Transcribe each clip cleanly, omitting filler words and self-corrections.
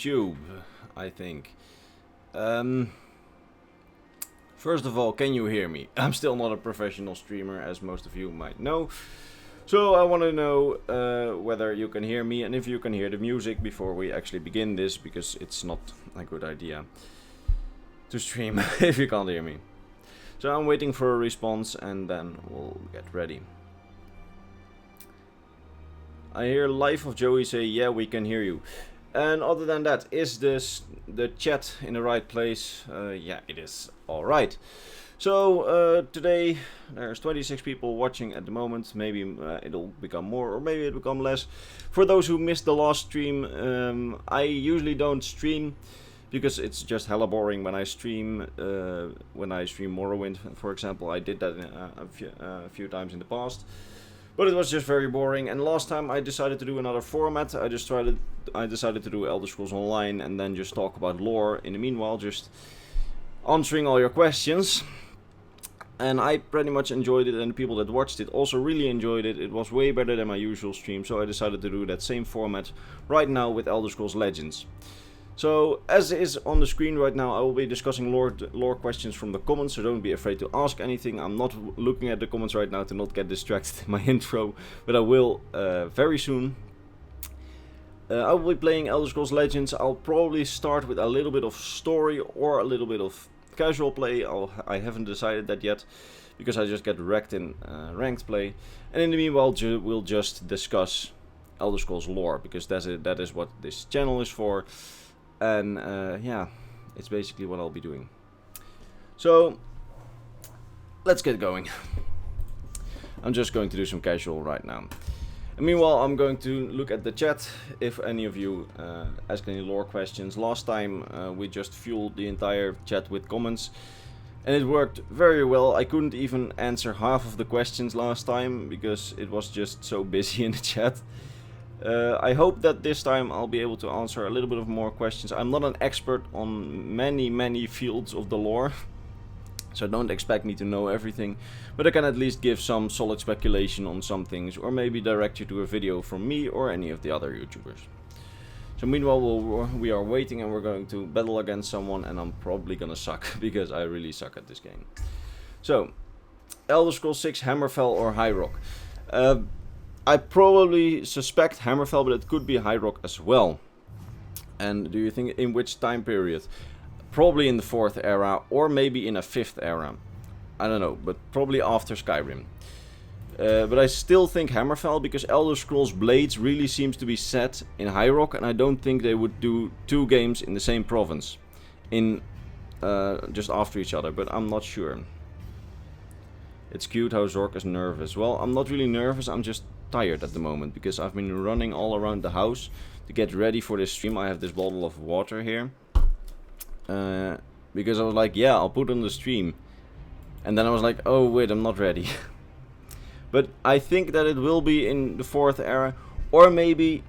YouTube, I think. First of all, can you hear me? I'm still not a professional streamer, as most of you might know. So I want to know whether you can hear me and if you can hear the music before we actually begin this, because it's not a good idea to stream if you can't hear me. So I'm waiting for a response and then we'll get ready. I hear Life of Joey say, yeah, we can hear you. And other than that, is the chat in the right place? Yeah, it is. Alright. So today there's 26 people watching at the moment. Maybe it'll become more or maybe it'll become less. For those who missed the last stream, I usually don't stream because it's just hella boring when I stream. When I stream Morrowind, for example, I did that a few times in the past. But it was just very boring, and last time I decided to do another format. I decided to do Elder Scrolls Online and then just talk about lore. In the meanwhile, just answering all your questions. And I pretty much enjoyed it, and the people that watched it also really enjoyed it. It was way better than my usual stream, so I decided to do that same format right now with Elder Scrolls Legends. So, as is on the screen right now, I will be discussing lore questions from the comments, so don't be afraid to ask anything. I'm not looking at the comments right now to not get distracted in my intro, but I will very soon. I will be playing Elder Scrolls Legends. I'll probably start with a little bit of story or a little bit of casual play. I haven't decided that yet, because I just get wrecked in ranked play. And in the meanwhile, we'll just discuss Elder Scrolls lore, because that is what this channel is for. And yeah, it's basically what I'll be doing. So, let's get going. I'm just going to do some casual right now. And meanwhile, I'm going to look at the chat if any of you ask any lore questions. Last time we just fueled the entire chat with comments, and it worked very well. I couldn't even answer half of the questions last time because it was just so busy in the chat. I hope that this time I'll be able to answer a little bit of more questions. I'm not an expert on many fields of the lore, so don't expect me to know everything, but I can at least give some solid speculation on some things, or maybe direct you to a video from me or any of the other YouTubers. So meanwhile, we are waiting, and we're going to battle against someone, and I'm probably gonna suck, because I really suck at this game. So, Elder Scrolls 6 Hammerfell or High Rock. I probably suspect Hammerfell, but it could be High Rock as well. And do you think in which time period? Probably in the 4th era, or maybe in a 5th era. I don't know, but probably after Skyrim. But I still think Hammerfell, because Elder Scrolls Blades really seems to be set in High Rock, and I don't think they would do 2 games in the same province, just after each other, but I'm not sure. It's cute how Zork is nervous. Well, I'm not really nervous, I'm just tired at the moment, because I've been running all around the house to get ready for this stream. I have this bottle of water here, because I was like, yeah, I'll put on the stream, and then I was like, oh wait, I'm not ready. But I think that it will be in the 4th era, or maybe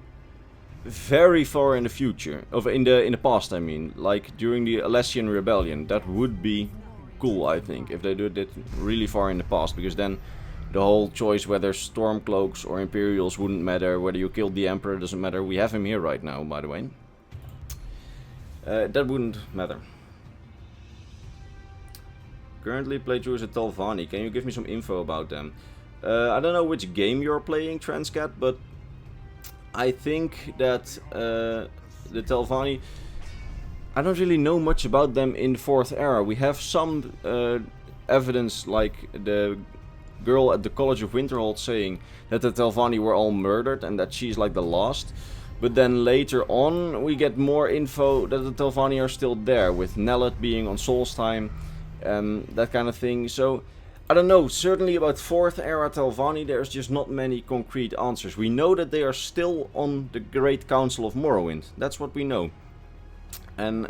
very far in the future, in the past, I mean, like during the Alessian Rebellion. That would be cool, I think, if they did it really far in the past, because then the whole choice whether Stormcloaks or Imperials wouldn't matter, whether you killed the Emperor doesn't matter. We have him here right now, by the way. That wouldn't matter. Currently playthrough is a Telvanni. Can you give me some info about them? I don't know which game you're playing, Transcat, but I think that the Telvanni, I don't really know much about them in the 4th era. We have some evidence, like the girl at the College of Winterhold saying that the Telvanni were all murdered and that she's like the last. But then later on we get more info that the Telvanni are still there, with Nellet being on Solstheim, that kind of thing. So I don't know, certainly about 4th era Telvanni there's just not many concrete answers. We know that they are still on the Great Council of Morrowind, that's what we know. And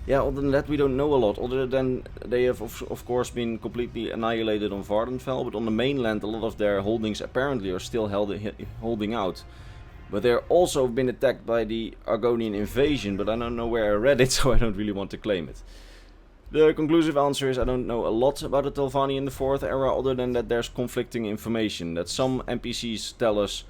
yeah, other than that we don't know a lot, other than they have of course been completely annihilated on Vardenfell, but on the mainland a lot of their holdings apparently are still holding out. But they're also been attacked by the Argonian invasion, but I don't know where I read it, so I don't really want to claim it. The conclusive answer is I don't know a lot about the Telvanni in the 4th era, other than that there's conflicting information. That some NPCs tell us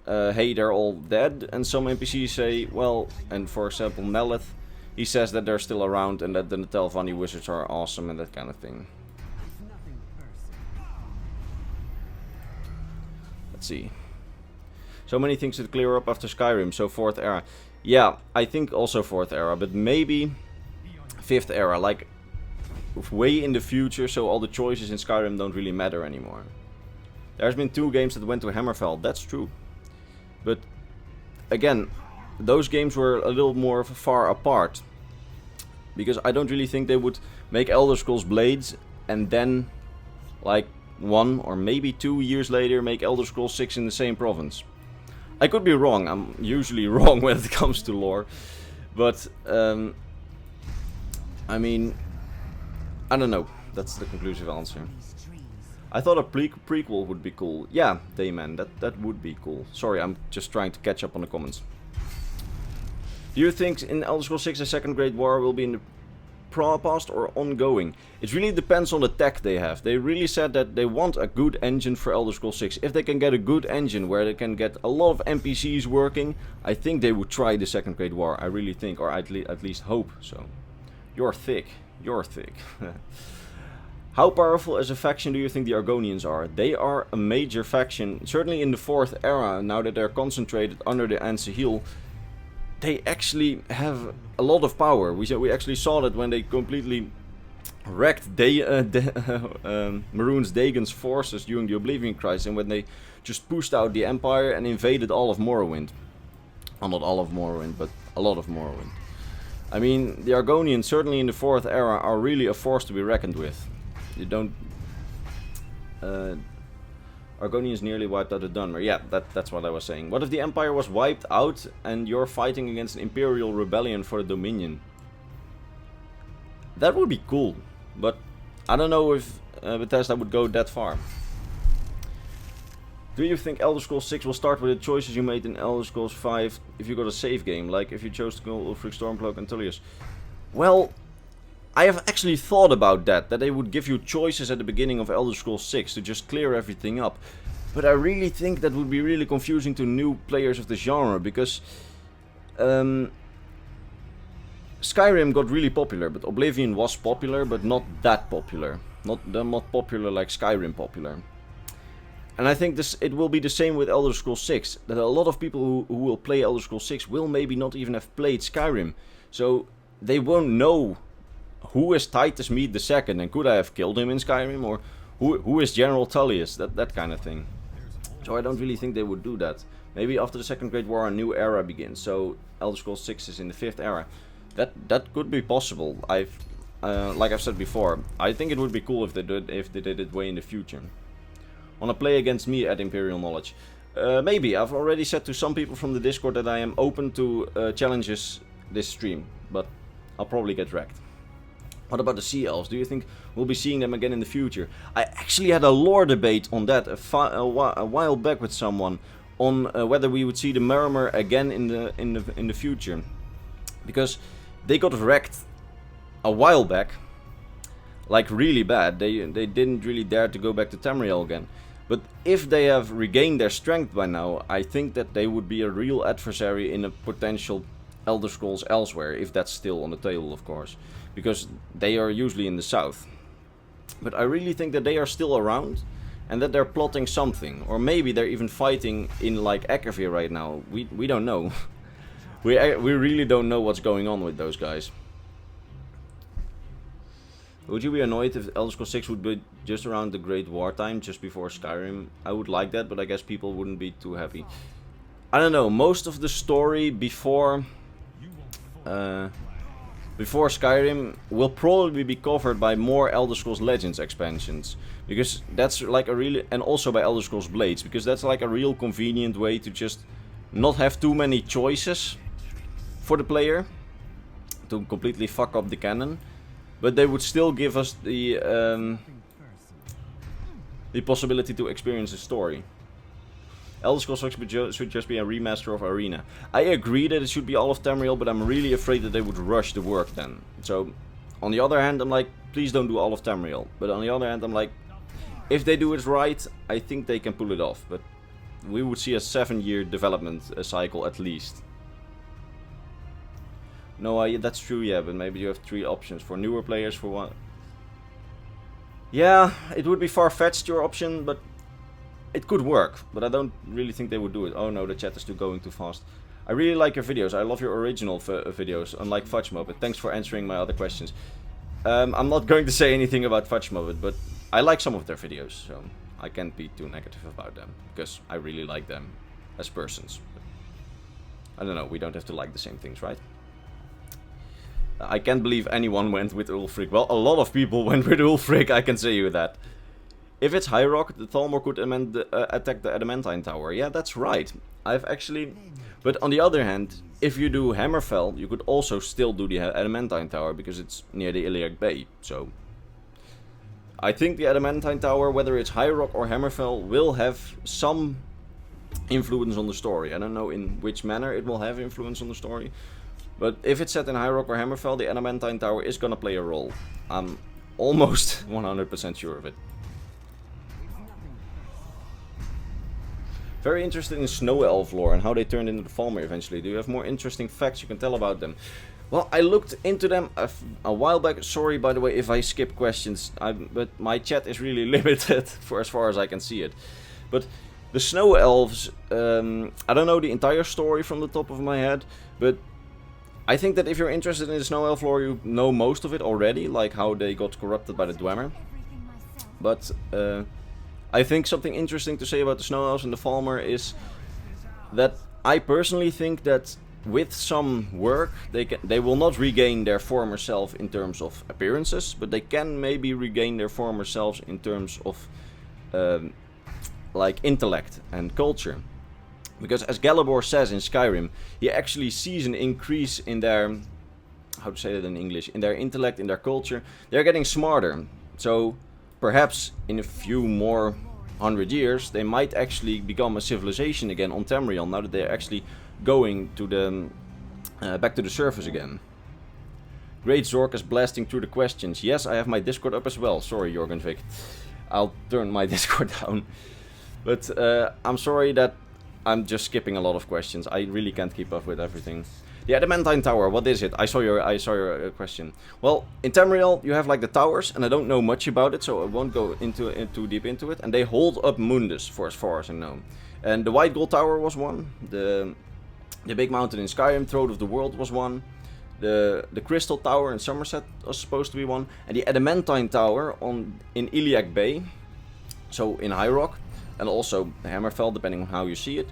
hey, they're all dead, and some NPCs say, well, and for example, Melith, he says that they're still around and that the Telvanni wizards are awesome and that kind of thing. Let's see. So many things to clear up after Skyrim, so 4th era. Yeah, I think also 4th era, but maybe 5th era, like way in the future, so all the choices in Skyrim don't really matter anymore. There's been 2 games that went to Hammerfell, that's true. But again, those games were a little more far apart. Because I don't really think they would make Elder Scrolls Blades and then, like 1 or maybe 2 years later, make Elder Scrolls 6 in the same province. I could be wrong, I'm usually wrong when it comes to lore. But, I mean, I don't know. That's the conclusive answer. I thought a prequel would be cool. Yeah, Dayman, that would be cool. Sorry, I'm just trying to catch up on the comments. Do you think in Elder Scrolls 6 the Second Great War will be in the past or ongoing? It really depends on the tech they have. They really said that they want a good engine for Elder Scrolls 6. If they can get a good engine where they can get a lot of NPCs working, I think they would try the Second Great War. I really think, or at least hope so. You're thick. You're thick. How powerful as a faction do you think the Argonians are? They are a major faction, certainly in the 4th era, now that they're concentrated under the Ansahil. They actually have a lot of power. We actually saw that when they completely wrecked Maroon's Dagon's forces during the Oblivion Crisis, and when they just pushed out the Empire and invaded all of Morrowind. Well, not all of Morrowind, but a lot of Morrowind. I mean, the Argonians, certainly in the 4th era, are really a force to be reckoned with. You don't... Argonians nearly wiped out the Dunmer. Yeah, that's what I was saying. What if the Empire was wiped out and you're fighting against an Imperial rebellion for the Dominion? That would be cool, but I don't know if Bethesda would go that far. Do you think Elder Scrolls 6 will start with the choices you made in Elder Scrolls 5 if you got a save game, like if you chose to go Ulfric, Stormcloak and Tullius? Well, I have actually thought about that they would give you choices at the beginning of Elder Scrolls 6 to just clear everything up. But I really think that would be really confusing to new players of the genre, because Skyrim got really popular, but Oblivion was popular, but not that popular. Not popular like Skyrim popular. And I think it will be the same with Elder Scrolls 6, that a lot of people who will play Elder Scrolls 6 will maybe not even have played Skyrim. So they won't know who is Titus Mead II, and could I have killed him in Skyrim, or who is General Tullius, that kind of thing. So I don't really think they would do that. Maybe after the Second Great War a new era begins, so Elder Scrolls 6 is in the 5th era. That could be possible. Like I've said before, I think it would be cool if they did it way in the future. Wanna play against me at Imperial Knowledge? Maybe. I've already said to some people from the Discord that I am open to challenges this stream, but I'll probably get wrecked. What about the Sea Elves? Do you think we'll be seeing them again in the future? I actually had a lore debate on that a while back with someone on whether we would see the Murmur again in the future, because they got wrecked a while back, like really bad. They didn't really dare to go back to Tamriel again. But if they have regained their strength by now, I think that they would be a real adversary in a potential Elder Scrolls Elsewhere, if that's still on the table, of course, because they are usually in the south. But I really think that they are still around, and that they're plotting something, or maybe they're even fighting in like Akavir right now. We don't know. we really don't know what's going on with those guys. Would you be annoyed if Elder Scrolls 6 would be just around the Great War time, just before Skyrim? I would like that, but I guess people wouldn't be too happy. I don't know, most of the story before Skyrim will probably be covered by more Elder Scrolls Legends expansions, because that's like a really, and also by Elder Scrolls Blades, because that's like a real convenient way to just not have too many choices for the player to completely fuck up the canon, but they would still give us the possibility to experience the story. Elder Scrolls 6 should just be a remaster of Arena. I agree that it should be all of Tamriel, but I'm really afraid that they would rush the work then. So, on the other hand, I'm like, please don't do all of Tamriel. But on the other hand, I'm like, if they do it right, I think they can pull it off. But we would see a 7-year development cycle at least. No, that's true, yeah, but maybe you have 3 options for newer players for one. Yeah, it would be far-fetched, your option, but it could work. But I don't really think they would do it. Oh no, the chat is going too fast. I really like your videos. I love your original videos, unlike Fudge Muppet. Thanks for answering my other questions. I'm not going to say anything about Fudge Muppet, but I like some of their videos, so I can't be too negative about them, because I really like them as persons. But I don't know, we don't have to like the same things, right? I can't believe anyone went with Ulfric. Well, a lot of people went with Ulfric, I can say you that. If it's High Rock, the Thalmor could attack the Adamantine Tower. Yeah, that's right. I've actually... But on the other hand, if you do Hammerfell, you could also still do the Adamantine Tower, because it's near the Iliac Bay, so... I think the Adamantine Tower, whether it's High Rock or Hammerfell, will have some influence on the story. I don't know in which manner it will have influence on the story. But if it's set in High Rock or Hammerfell, the Adamantine Tower is gonna play a role. I'm almost 100% sure of it. Very interested in Snow Elf lore and how they turned into the Thalmor eventually. Do you have more interesting facts you can tell about them? Well, I looked into them a while back. Sorry, by the way, if I skip questions. But my chat is really limited for as far as I can see it. But the Snow Elves, I don't know the entire story from the top of my head, but I think that if you're interested in the Snow Elf lore, you know most of it already, like how they got corrupted by the Dwemer. But I think something interesting to say about the Snow Elves and the Thalmor is that I personally think that with some work, they will not regain their former self in terms of appearances, but they can maybe regain their former selves in terms of like intellect and culture. Because as Galabor says in Skyrim, he actually sees an increase in their, how to say that in English, in their intellect, in their culture. They're getting smarter. So perhaps in a few more 100 years, they might actually become a civilization again on Tamriel, now that they're actually going to the back to the surface again. Great Zork is blasting through the questions. Yes, I have my Discord up as well. Sorry, Jorgenvik. I'll turn my Discord down. But I'm sorry that I'm just skipping a lot of questions. I really can't keep up with everything. The Adamantine Tower, what is it? I saw your question. Well, in Tamriel you have like the towers, and I don't know much about it, so I won't go too deep into it. And they hold up Mundus, for as far as I know. And the White Gold Tower was one. The big mountain in Skyrim, Throne of the World, was one. The Crystal Tower in Somerset was supposed to be one. And the Adamantine Tower in Iliac Bay, so in High Rock, and also Hammerfell, depending on how you see it,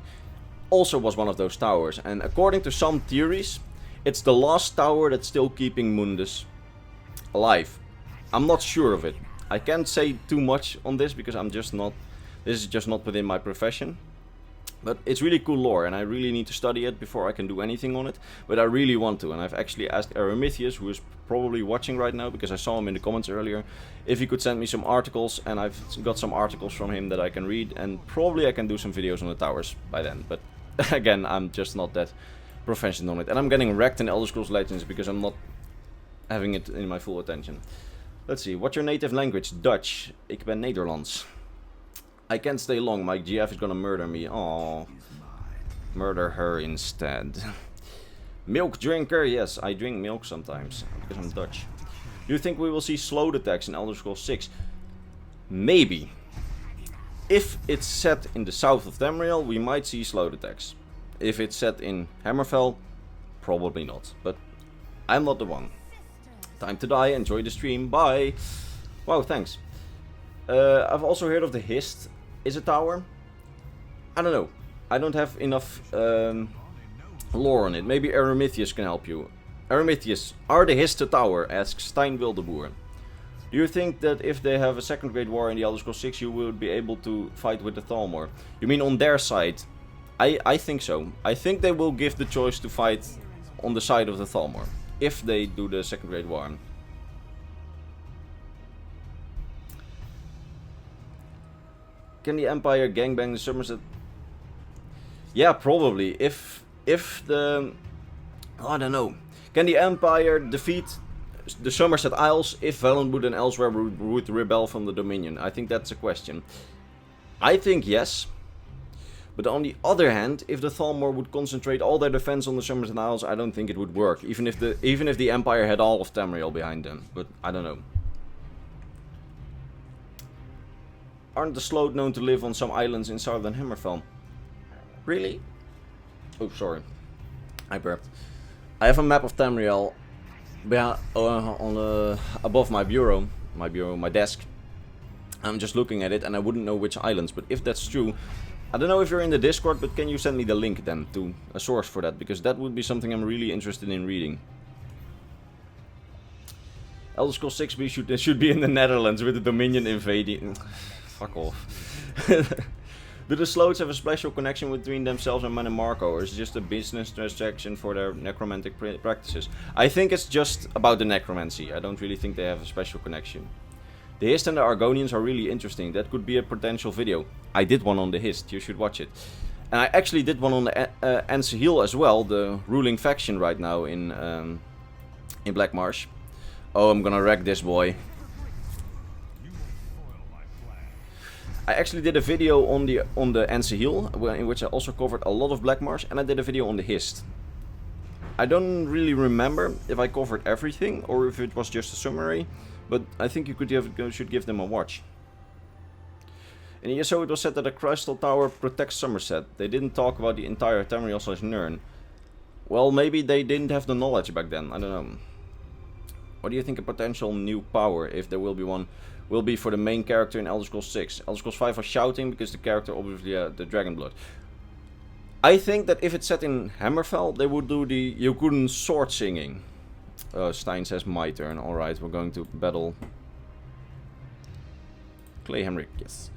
also was one of those towers. And according to some theories, it's the last tower that's still keeping Mundus alive. I'm not sure of it. I can't say too much on this because this is just not within my profession. But it's really cool lore, and I really need to study it before I can do anything on it. But I really want to, and I've actually asked Aramithius, who is probably watching right now, because I saw him in the comments earlier, if he could send me some articles, and I've got some articles from him that I can read, and probably I can do some videos on the towers by then. But again, I'm just not that proficient on it. And I'm getting wrecked in Elder Scrolls Legends because I'm not having it in my full attention. Let's see, what's your native language? Dutch. Ik ben Nederlands. I can't stay long, my GF is gonna murder me. Aww. Murder her instead. Milk drinker, yes, I drink milk sometimes, because I'm Dutch. Do you think we will see slowed attacks in Elder Scrolls 6? Maybe. If it's set in the south of Tamriel, we might see slowed attacks. If it's set in Hammerfell, probably not. But I'm not the one. Time to die, enjoy the stream, bye! Wow, thanks. I've also heard of the Hist. Is a tower? I don't know. I don't have enough lore on it. Maybe Aramithius can help you. Aramithius, are the Hist a tower? Asks Stein Wildeboer. Do you think that if they have a second Great War in the Elder Scrolls 6, you would be able to fight with the Thalmor? You mean on their side? I think so. I think they will give the choice to fight on the side of the Thalmor, if they do the second Great War. Can the Empire gangbang the Somerset? Yeah, probably. If the... Oh, I don't know. Can the Empire defeat the Somerset Isles if Valenwood and elsewhere would rebel from the Dominion? I think that's a question. I think yes. But on the other hand, if the Thalmor would concentrate all their defense on the Summerset Isles, I don't think it would work. Even if the Empire had all of Tamriel behind them. But I don't know. Aren't the Sloth known to live on some islands in southern Hammerfell? Really? Oh, sorry. I burped. I have a map of Tamriel above my bureau. My desk. I'm just looking at it and I wouldn't know which islands. But if that's true, I don't know if you're in the Discord, but can you send me the link then to a source for that? Because that would be something I'm really interested in reading. Elder Scrolls 6b should be in the Netherlands with the Dominion invading. Fuck off. Do the Sloths have a special connection between themselves and Mannimarco, or is it just a business transaction for their necromantic practices? I think it's just about the necromancy. I don't really think they have a special connection. The Hist and the Argonians are really interesting. That could be a potential video. I did one on the Hist. You should watch it. And I actually did one on the Ansahil as well, the ruling faction right now in Black Marsh. Oh, I'm gonna wreck this boy. I actually did a video on the Ansahil, in which I also covered a lot of Black Marsh, and I did a video on the Hist. I don't really remember if I covered everything or if it was just a summary, but I think you should give them a watch. In ESO it was said that a Crystal Tower protects Somerset. They didn't talk about the entire Tamriel/Nirn. Well, maybe they didn't have the knowledge back then, I don't know. What do you think a potential new power, if there will be one, will be for the main character in Elder Scrolls 6? Elder Scrolls 5 was shouting because the character obviously had the Dragonblood. I think that if it's set in Hammerfell, they would do the Yokun sword singing. Stein says my turn. Alright, we're going to battle Clay Henrik, yes.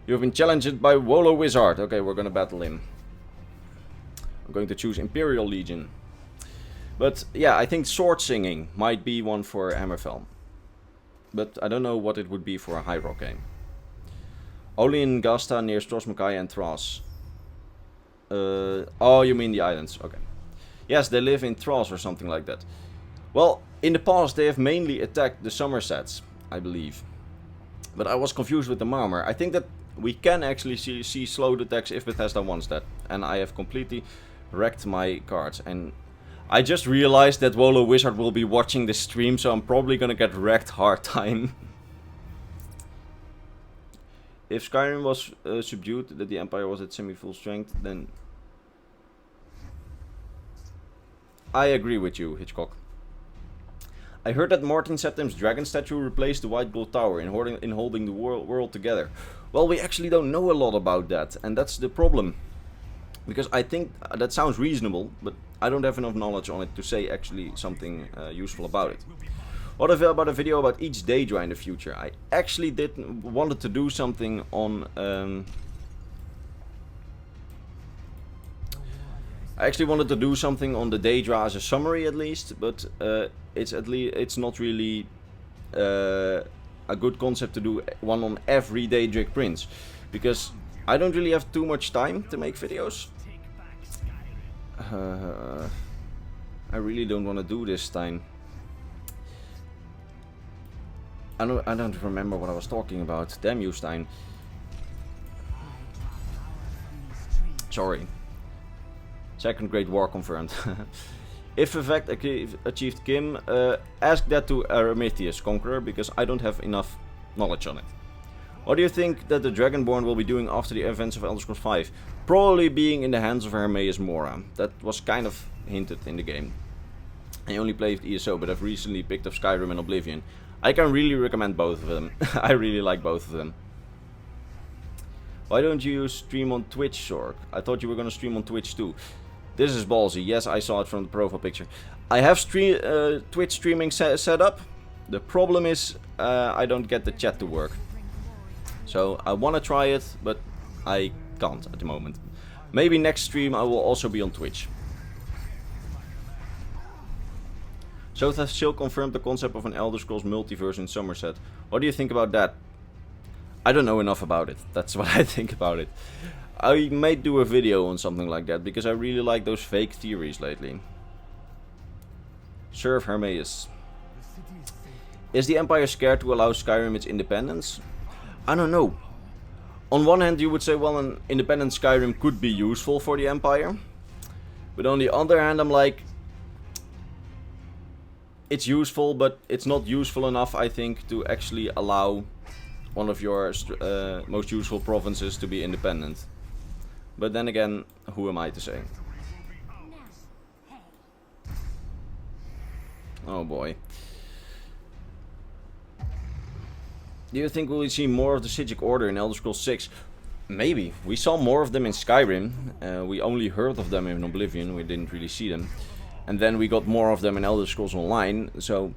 You have been challenged by Wolo Wizard. Okay, we're gonna battle him. I'm going to choose Imperial Legion. But yeah, I think sword singing might be one for Hammerfell. But I don't know what it would be for a High Rock game. Only in Gasta near Strosmakaya and Thras. Oh, you mean the islands, okay. Yes, they live in Thras or something like that. Well, in the past they have mainly attacked the Somersets, I believe. But I was confused with the Marmor. I think that we can actually see slow attacks if Bethesda wants that. And I have completely wrecked my cards. And I just realized that Wolo Wizard will be watching this stream, so I'm probably gonna get wrecked hard time. If Skyrim was subdued, that the Empire was at semi-full strength, then I agree with you, Hitchcock. I heard that Martin Septim's dragon statue replaced the White Gold Tower in holding the world together. Well, we actually don't know a lot about that, and that's the problem. Because I think that sounds reasonable, but I don't have enough knowledge on it to say actually something useful about it. What about a video about each Daedra in the future? I actually wanted to do something on the Daedra as a summary at least, but it's not really a good concept to do one on every Daedric Prince, because I don't really have too much time to make videos. I really don't want to do this, Stein. I don't remember what I was talking about. Damn you, Stein. Sorry. Second Great War confirmed. If Vivek achieved Kim, ask that to Aramithius, Conqueror, because I don't have enough knowledge on it. What do you think that the Dragonborn will be doing after the events of Elder Scrolls 5? Probably being in the hands of Hermaeus Mora. That was kind of hinted in the game. I only played ESO, but I've recently picked up Skyrim and Oblivion. I can really recommend both of them. I really like both of them. Why don't you stream on Twitch, Sork? I thought you were gonna stream on Twitch too. This is ballsy. Yes, I saw it from the profile picture. I have Twitch streaming set up. The problem is I don't get the chat to work. So I want to try it, but I can't at the moment. Maybe next stream I will also be on Twitch. So has still confirmed the concept of an Elder Scrolls multiverse in Somerset. What do you think about that? I don't know enough about it. That's what I think about it. I may do a video on something like that, because I really like those fake theories lately. Serve Hermaeus. Is the Empire scared to allow Skyrim its independence? I don't know. on one hand you would say, well, an independent Skyrim could be useful for the Empire. But on the other hand, I'm like, it's useful, but it's not useful enough, I think, to actually allow one of your most useful provinces to be independent. But then again, who am I to say? Oh boy. Do you think we'll see more of the Psijic Order in Elder Scrolls 6? Maybe. We saw more of them in Skyrim. We only heard of them in Oblivion. We didn't really see them. And then we got more of them in Elder Scrolls Online. So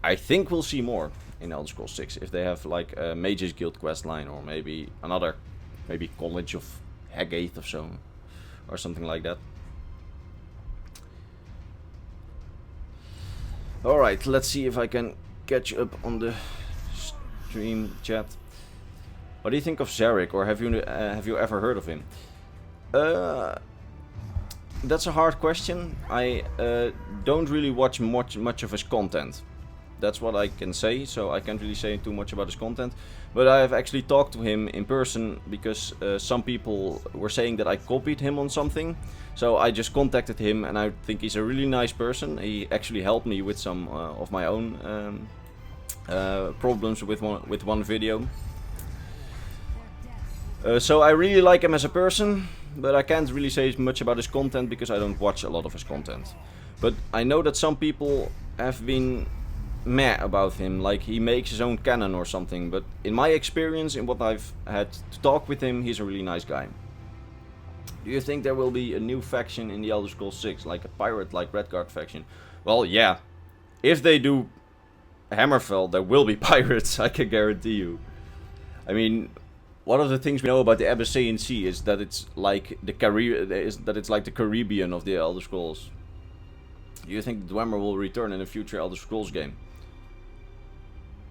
I think we'll see more in Elder Scrolls 6. If they have like a Mage's Guild questline, or maybe another, maybe College of Hagaeth or so. Or something like that. Alright, let's see if I can catch up on the stream chat. What do you think of Zarek, or have you ever heard of him? That's a hard question. I don't really watch much of his content. That's what I can say, so I can't really say too much about his content. But I have actually talked to him in person, because some people were saying that I copied him on something. So I just contacted him, and I think he's a really nice person. He actually helped me with some of my own problems with one video. So I really like him as a person, but I can't really say much about his content because I don't watch a lot of his content. But I know that some people have been meh about him, like he makes his own canon or something. But in my experience, in what I've had to talk with him, he's a really nice guy. Do you think there will be a new faction in the Elder Scrolls 6, like a pirate, like Redguard faction? Well, yeah. If they do Hammerfell, there will be pirates, I can guarantee you. I mean, one of the things we know about the Abyssinian Sea is that it's like the Caribbean of the Elder Scrolls. Do you think the Dwemer will return in a future Elder Scrolls game?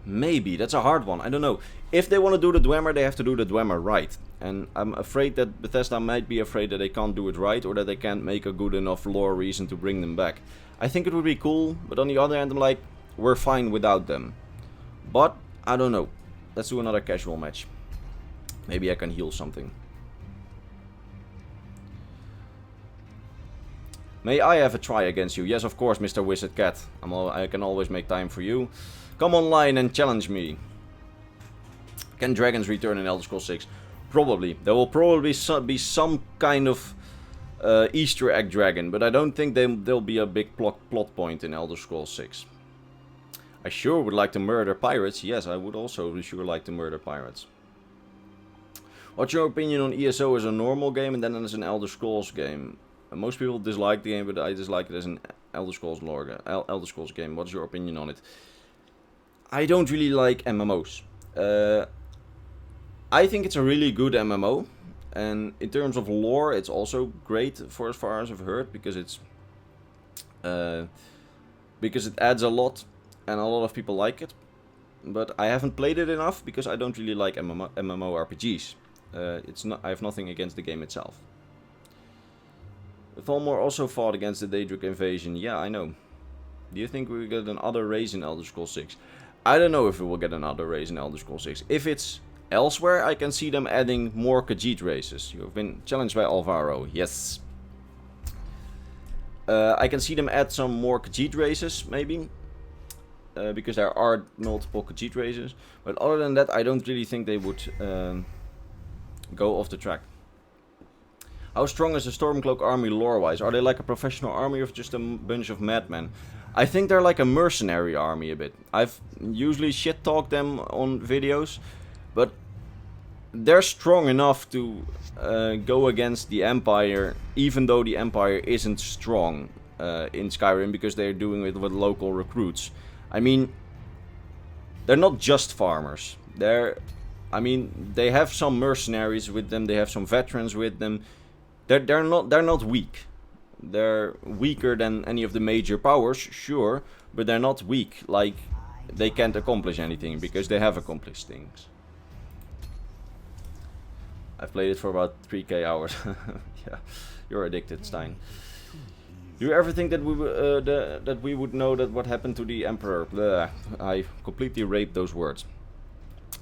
Maybe. That's a hard one. I don't know. If they want to do the Dwemer, they have to do the Dwemer right. And I'm afraid that Bethesda might be afraid that they can't do it right, or that they can't make a good enough lore reason to bring them back. I think it would be cool, but on the other hand, I'm like, we're fine without them. But, I don't know. Let's do another casual match. Maybe I can heal something. May I have a try against you? Yes, of course, Mr. Wizard Cat. I can always make time for you. Come online and challenge me. Can dragons return in Elder Scrolls 6? Probably. There will probably be some kind of Easter egg dragon, but I don't think there'll be a big plot point in Elder Scrolls 6. I sure would like to murder pirates. Yes, I would also sure like to murder pirates. What's your opinion on ESO as a normal game and then as an Elder Scrolls game? Most people dislike the game, but I dislike it as an Elder Scrolls game. What's your opinion on it? I don't really like MMOs. I think it's a really good MMO, and in terms of lore, it's also great for as far as I've heard, because it adds a lot, and a lot of people like it. But I haven't played it enough because I don't really like MMORPGs. I have nothing against the game itself. Thalmor also fought against the Daedric invasion. Yeah, I know. Do you think we will get another race in Elder Scrolls 6? I don't know if we will get another race in Elder Scrolls 6. If it's elsewhere, I can see them adding more Khajiit races. You have been challenged by Alvaro. Yes. I can see them add some more Khajiit races, maybe. Because there are multiple Khajiit races. But other than that, I don't really think they would go off the track. How strong is the Stormcloak army lore-wise? Are they like a professional army or just a bunch of madmen? I think they're like a mercenary army a bit. I've usually shit-talked them on videos, but they're strong enough to go against the Empire, even though the Empire isn't strong in Skyrim, because they're doing it with local recruits. I mean, they're not just farmers. They have some mercenaries with them. They have some veterans with them. They're not weak. They're weaker than any of the major powers, sure, but they're not weak. Like, they can't accomplish anything because they have accomplished things. I've played it for about 3k hours. Yeah, you're addicted, Stein. Do you ever think that we would know that what happened to the Emperor? Blah. I completely raped those words.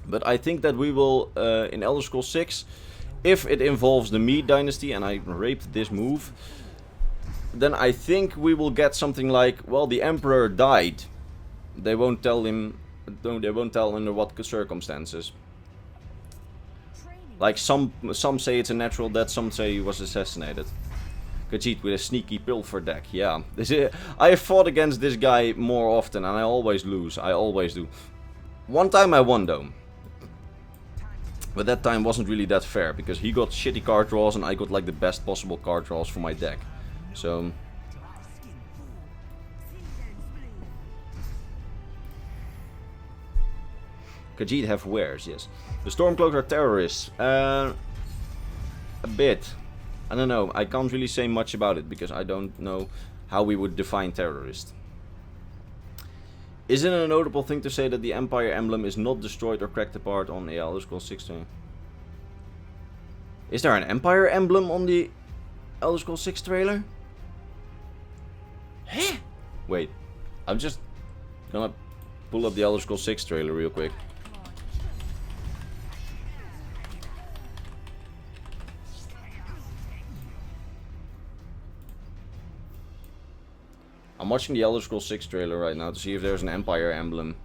But I think that we will, in Elder Scrolls 6, if it involves the Mede Dynasty, and I raped this move, then I think we will get something like, well, the Emperor died. They won't tell him, they won't tell under what circumstances. Like some say it's a natural death, some say he was assassinated. Khajiit with a sneaky pilfer deck, yeah. I have fought against this guy more often and I always lose, I always do. One time I won though. But that time wasn't really that fair, because he got shitty card draws and I got like the best possible card draws for my deck. So... Khajiit have wares, yes. The Stormcloaks are terrorists. A bit. I don't know, I can't really say much about it, because I don't know how we would define terrorist. Is it a notable thing to say that the Empire emblem is not destroyed or cracked apart on the Elder Scrolls 6? Is there an Empire emblem on the Elder Scrolls 6 trailer? Huh? Wait, I'm just gonna pull up the Elder Scrolls 6 trailer real quick. I'm watching the Elder Scrolls 6 trailer right now to see if there's an Empire emblem.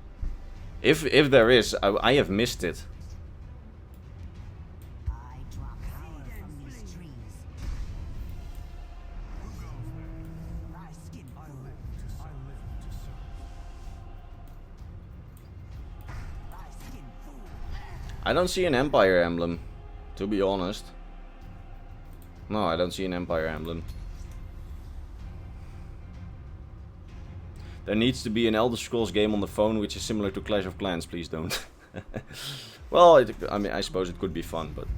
If there is, I have missed it. I don't see an Empire emblem, to be honest. No, I don't see an Empire emblem. There needs to be an Elder Scrolls game on the phone which is similar to Clash of Clans, please don't. Well, I mean, I suppose it could be fun, but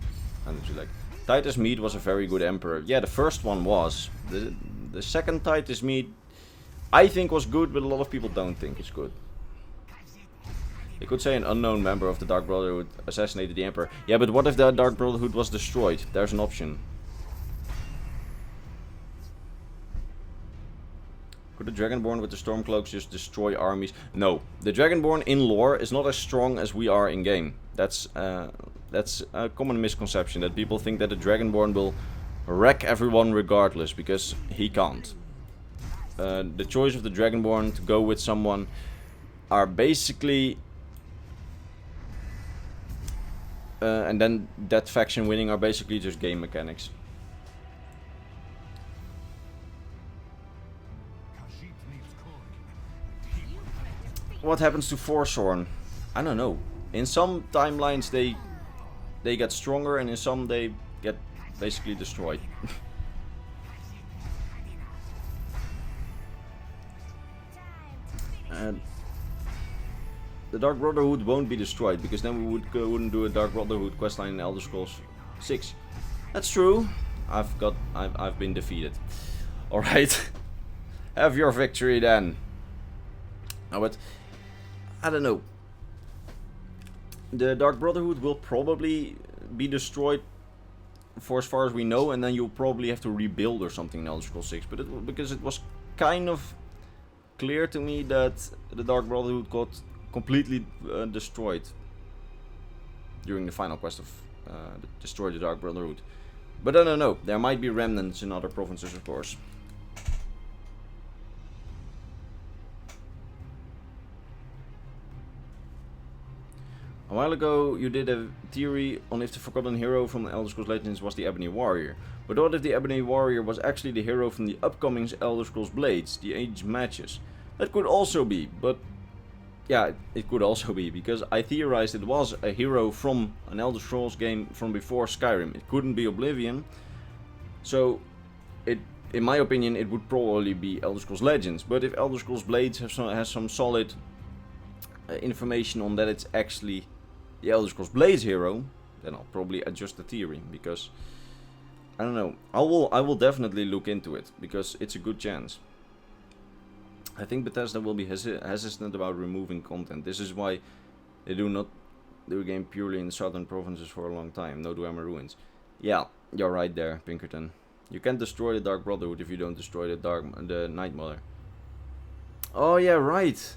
I don't like. Titus Mede was a very good emperor. Yeah, the first one was. The second Titus Mede, I think was good, but a lot of people don't think it's good. You could say an unknown member of the Dark Brotherhood assassinated the Emperor. Yeah, but what if the Dark Brotherhood was destroyed? There's an option. Could the Dragonborn with the Stormcloaks just destroy armies? No. The Dragonborn in lore is not as strong as we are in game. That's a common misconception, that people think that the Dragonborn will wreck everyone regardless, because he can't. The choice of the Dragonborn to go with someone are basically... and then that faction winning are basically just game mechanics. What happens to Forsworn? I don't know. In some timelines they get stronger, and in some they get basically destroyed. And the Dark Brotherhood won't be destroyed, because then we wouldn't do a Dark Brotherhood questline in Elder Scrolls 6. That's true. I've been defeated. All right. Have your victory then. No, but I don't know. The Dark Brotherhood will probably be destroyed for as far as we know, and then you'll probably have to rebuild or something in Elder Scrolls 6. But because it was kind of clear to me that the Dark Brotherhood got completely destroyed during the final quest of Destroy the Dark Brotherhood. But I don't know. There might be remnants in other provinces, of course. A while ago you did a theory on if the forgotten hero from the Elder Scrolls Legends was the Ebony Warrior. But what if the Ebony Warrior was actually the hero from the upcoming Elder Scrolls Blades, the Age matches? That could also be, but yeah, it could also be, because I theorized it was a hero from an Elder Scrolls game from before Skyrim. It couldn't be Oblivion, so in my opinion it would probably be Elder Scrolls Legends. But if Elder Scrolls Blades has some solid information on that it's actually the Elder Scrolls Blades hero, then I'll probably adjust the theory, because I don't know. I will definitely look into it, because it's a good chance. I think Bethesda will be hesitant about removing content. This is why they do not do a game purely in the southern provinces for a long time. No Dwemer Ruins. Yeah, you're right there, Pinkerton. You can't destroy the Dark Brotherhood if you don't destroy the Night Mother. Oh yeah, right.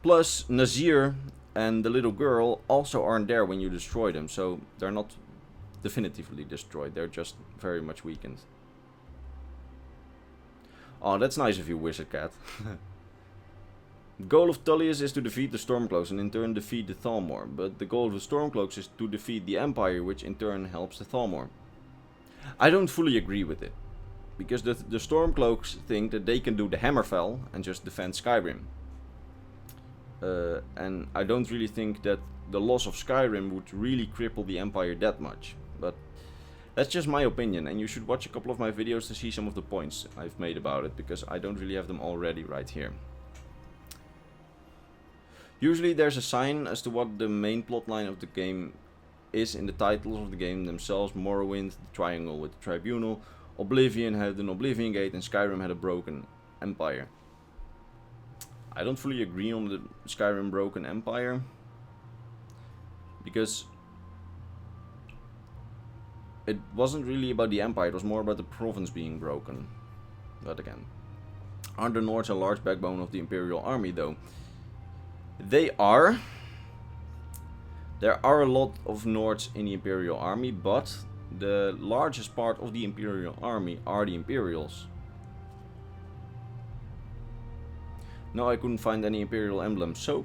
Plus, Nazir and the little girl also aren't there when you destroy them, so they're not definitively destroyed, they're just very much weakened. Oh, that's nice of you, Wizard Cat. The goal of Tullius is to defeat the Stormcloaks and in turn defeat the Thalmor, but the goal of the Stormcloaks is to defeat the Empire, which in turn helps the Thalmor. I don't fully agree with it, because the Stormcloaks think that they can do the Hammerfell and just defend Skyrim. And I don't really think that the loss of Skyrim would really cripple the Empire that much, but that's just my opinion, and you should watch a couple of my videos to see some of the points I've made about it, because I don't really have them all ready right here. Usually there's a sign as to what the main plotline of the game is in the titles of the game themselves. Morrowind, the triangle with the Tribunal, Oblivion had an Oblivion Gate, and Skyrim had a broken Empire. I don't fully agree on the Skyrim broken Empire, because it wasn't really about the Empire, it was more about the province being broken. But again, aren't the Nords a large backbone of the Imperial army though? They are. There are a lot of Nords in the Imperial army, but the largest part of the Imperial army are the Imperials. No, I couldn't find any Imperial emblems, so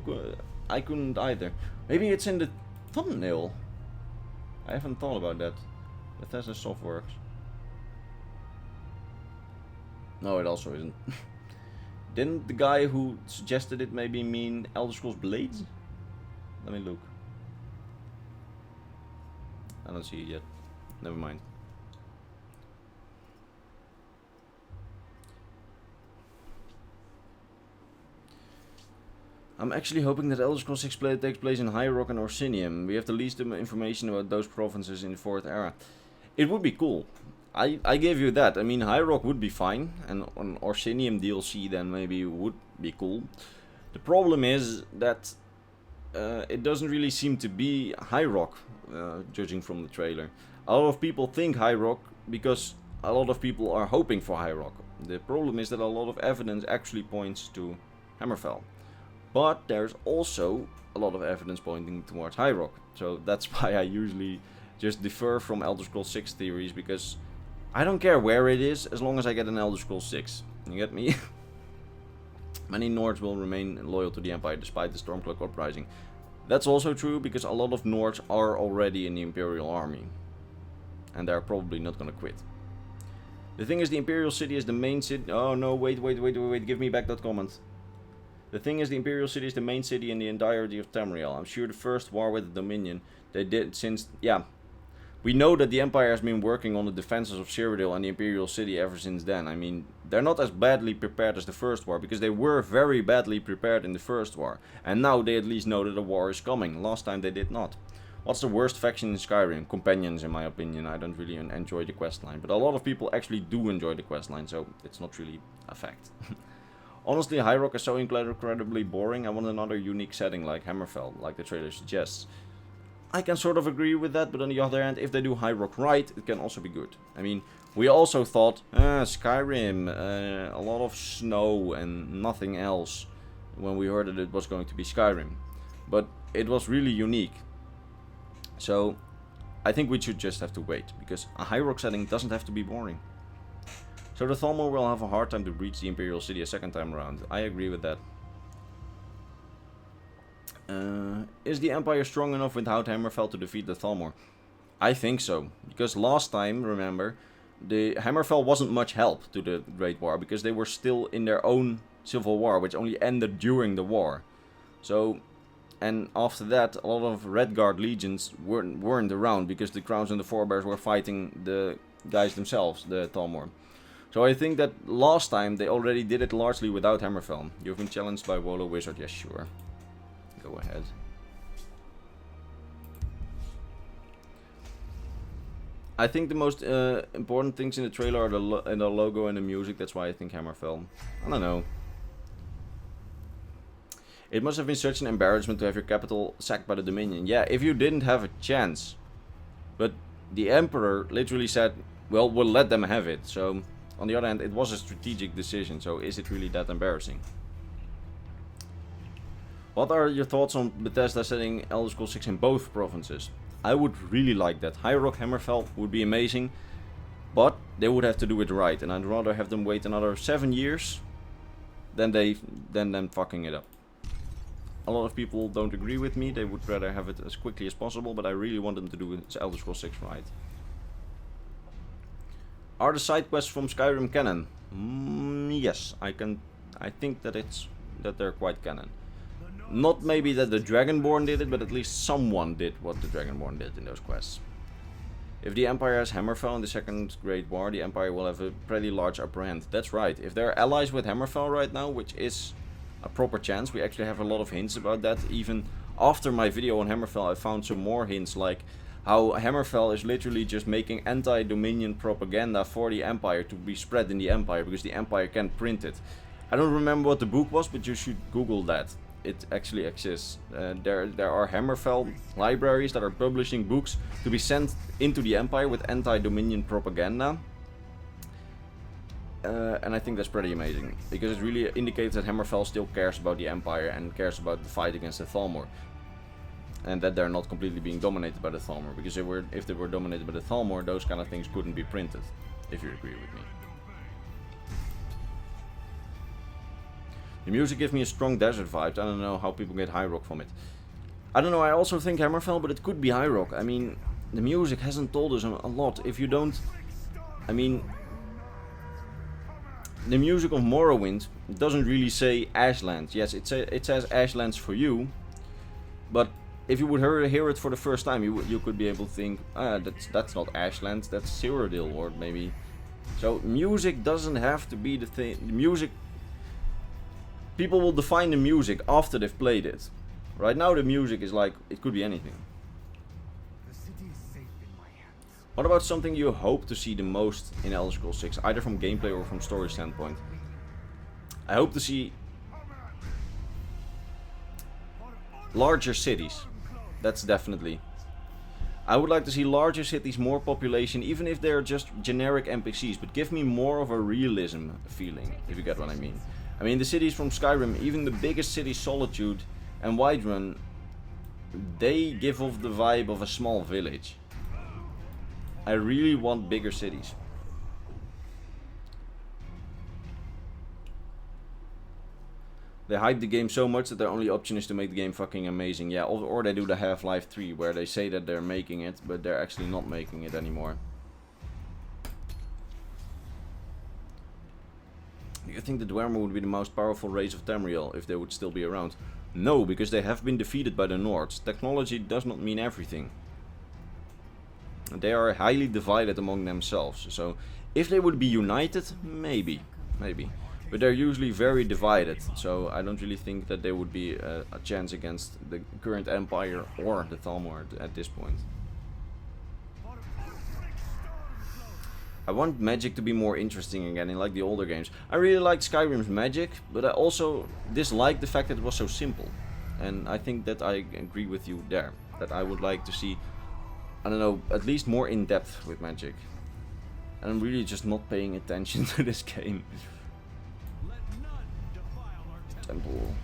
I couldn't either. Maybe it's in the thumbnail. I haven't thought about that. Bethesda Softworks. No, it also isn't. Didn't the guy who suggested it maybe mean Elder Scrolls Blades? Let me look. I don't see it yet. Never mind. I'm actually hoping that Elder Scrolls 6 takes place in High Rock and Orsinium. We have the least information about those provinces in the 4th era. It would be cool. I gave you that. I mean, High Rock would be fine, and an Orsinium DLC then maybe would be cool. The problem is that it doesn't really seem to be High Rock, judging from the trailer. A lot of people think High Rock because a lot of people are hoping for High Rock. The problem is that a lot of evidence actually points to Hammerfell. But there's also a lot of evidence pointing towards High Rock. So that's why I usually just defer from Elder Scrolls 6 theories, because I don't care where it is, as long as I get an Elder Scrolls 6. You get me? Many Nords will remain loyal to the Empire despite the Stormcloak uprising. That's also true, because a lot of Nords are already in the Imperial army. And they're probably not gonna quit. The thing is, the Imperial City is the main city... Oh no, wait, give me back that comment. The thing is, the Imperial City is the main city in the entirety of Tamriel. I'm sure the first war with the Dominion, they did since... Yeah. We know that the Empire has been working on the defenses of Cyrodiil and the Imperial City ever since then. I mean, they're not as badly prepared as the first war, because they were very badly prepared in the first war. And now they at least know that a war is coming. Last time they did not. What's the worst faction in Skyrim? Companions, in my opinion. I don't really enjoy the questline. But a lot of people actually do enjoy the questline, so it's not really a fact. Honestly, High Rock is so incredibly boring. I want another unique setting like Hammerfell, like the trailer suggests. I can sort of agree with that, but on the other hand, if they do High Rock right, it can also be good. I mean, we also thought, Skyrim, a lot of snow and nothing else, when we heard that it was going to be Skyrim. But it was really unique. So, I think we should just have to wait, because a High Rock setting doesn't have to be boring. So the Thalmor will have a hard time to breach the Imperial City a second time around. I agree with that. Is the Empire strong enough without Hammerfell to defeat the Thalmor? I think so, because last time, remember, the Hammerfell wasn't much help to the Great War, because they were still in their own civil war, which only ended during the war. So, and after that, a lot of Redguard legions weren't around, because the Crowns and the Forebears were fighting the guys themselves, the Thalmor. So I think that last time they already did it largely without Hammerfell. You've been challenged by Wolo Wizard, yes sure. Go ahead. I think the most important things in the trailer are the logo and the music. That's why I think Hammerfell. I don't know. It must have been such an embarrassment to have your capital sacked by the Dominion. Yeah, if you didn't have a chance. But the Emperor literally said, well, we'll let them have it. So, on the other hand, it was a strategic decision. So, is it really that embarrassing? What are your thoughts on Bethesda setting Elder Scrolls 6 in both provinces? I would really like that. High Rock Hammerfell would be amazing, but they would have to do it right, and I'd rather have them wait another 7 years than them fucking it up. A lot of people don't agree with me, they would rather have it as quickly as possible, but I really want them to do Elder Scrolls 6 right. Are the side quests from Skyrim canon? Yes, I think that they're quite canon. Not maybe that the Dragonborn did it, but at least someone did what the Dragonborn did in those quests. If the Empire has Hammerfell in the Second Great War, the Empire will have a pretty large upper hand. That's right. If they're allies with Hammerfell right now, which is a proper chance, we actually have a lot of hints about that. Even after my video on Hammerfell, I found some more hints, like how Hammerfell is literally just making anti-Dominion propaganda for the Empire to be spread in the Empire, because the Empire can't print it. I don't remember what the book was, but you should Google that. It actually exists. There are Hammerfell libraries that are publishing books to be sent into the Empire with anti-Dominion propaganda. And I think that's pretty amazing, because it really indicates that Hammerfell still cares about the Empire and cares about the fight against the Thalmor. And that they're not completely being dominated by the Thalmor, because if they were dominated by the Thalmor, those kind of things couldn't be printed, if you agree with me. The music gives me a strong desert vibe. I don't know how people get High Rock from it. I don't know, I also think Hammerfell, but it could be High Rock. I mean, the music hasn't told us a lot. If you don't... I mean... The music of Morrowind doesn't really say Ashlands. Yes, it says Ashlands for you, but if you would hear it for the first time, you could be able to think, that's not Ashlands, that's Cyrodiil, or maybe... So, music doesn't have to be the thing. The music... People will define the music after they've played it. Right now the music is like, it could be anything. The city is safe in my hands. What about something you hope to see the most in Elder Scrolls 6, either from gameplay or from story standpoint? I hope to see larger cities. That's definitely. I would like to see larger cities, more population, even if they're just generic NPCs, but give me more of a realism feeling, if you get what I mean. I mean, the cities from Skyrim, even the biggest cities, Solitude and Whiterun, they give off the vibe of a small village. I really want bigger cities. They hype the game so much that their only option is to make the game fucking amazing. Yeah, or they do the Half-Life 3, where they say that they're making it, but they're actually not making it anymore. Do you think the Dwemer would be the most powerful race of Tamriel if they would still be around? No, because they have been defeated by the Nords. Technology does not mean everything. They are highly divided among themselves. So, if they would be united, maybe. But they're usually very divided. So, I don't really think that there would be a chance against the current Empire or the Thalmor at this point. I want magic to be more interesting again, in like the older games. I really liked Skyrim's magic, but I also disliked the fact that it was so simple. And I think that I agree with you there. That I would like to see, I don't know, at least more in depth with magic. And I'm really just not paying attention to this game. Temple.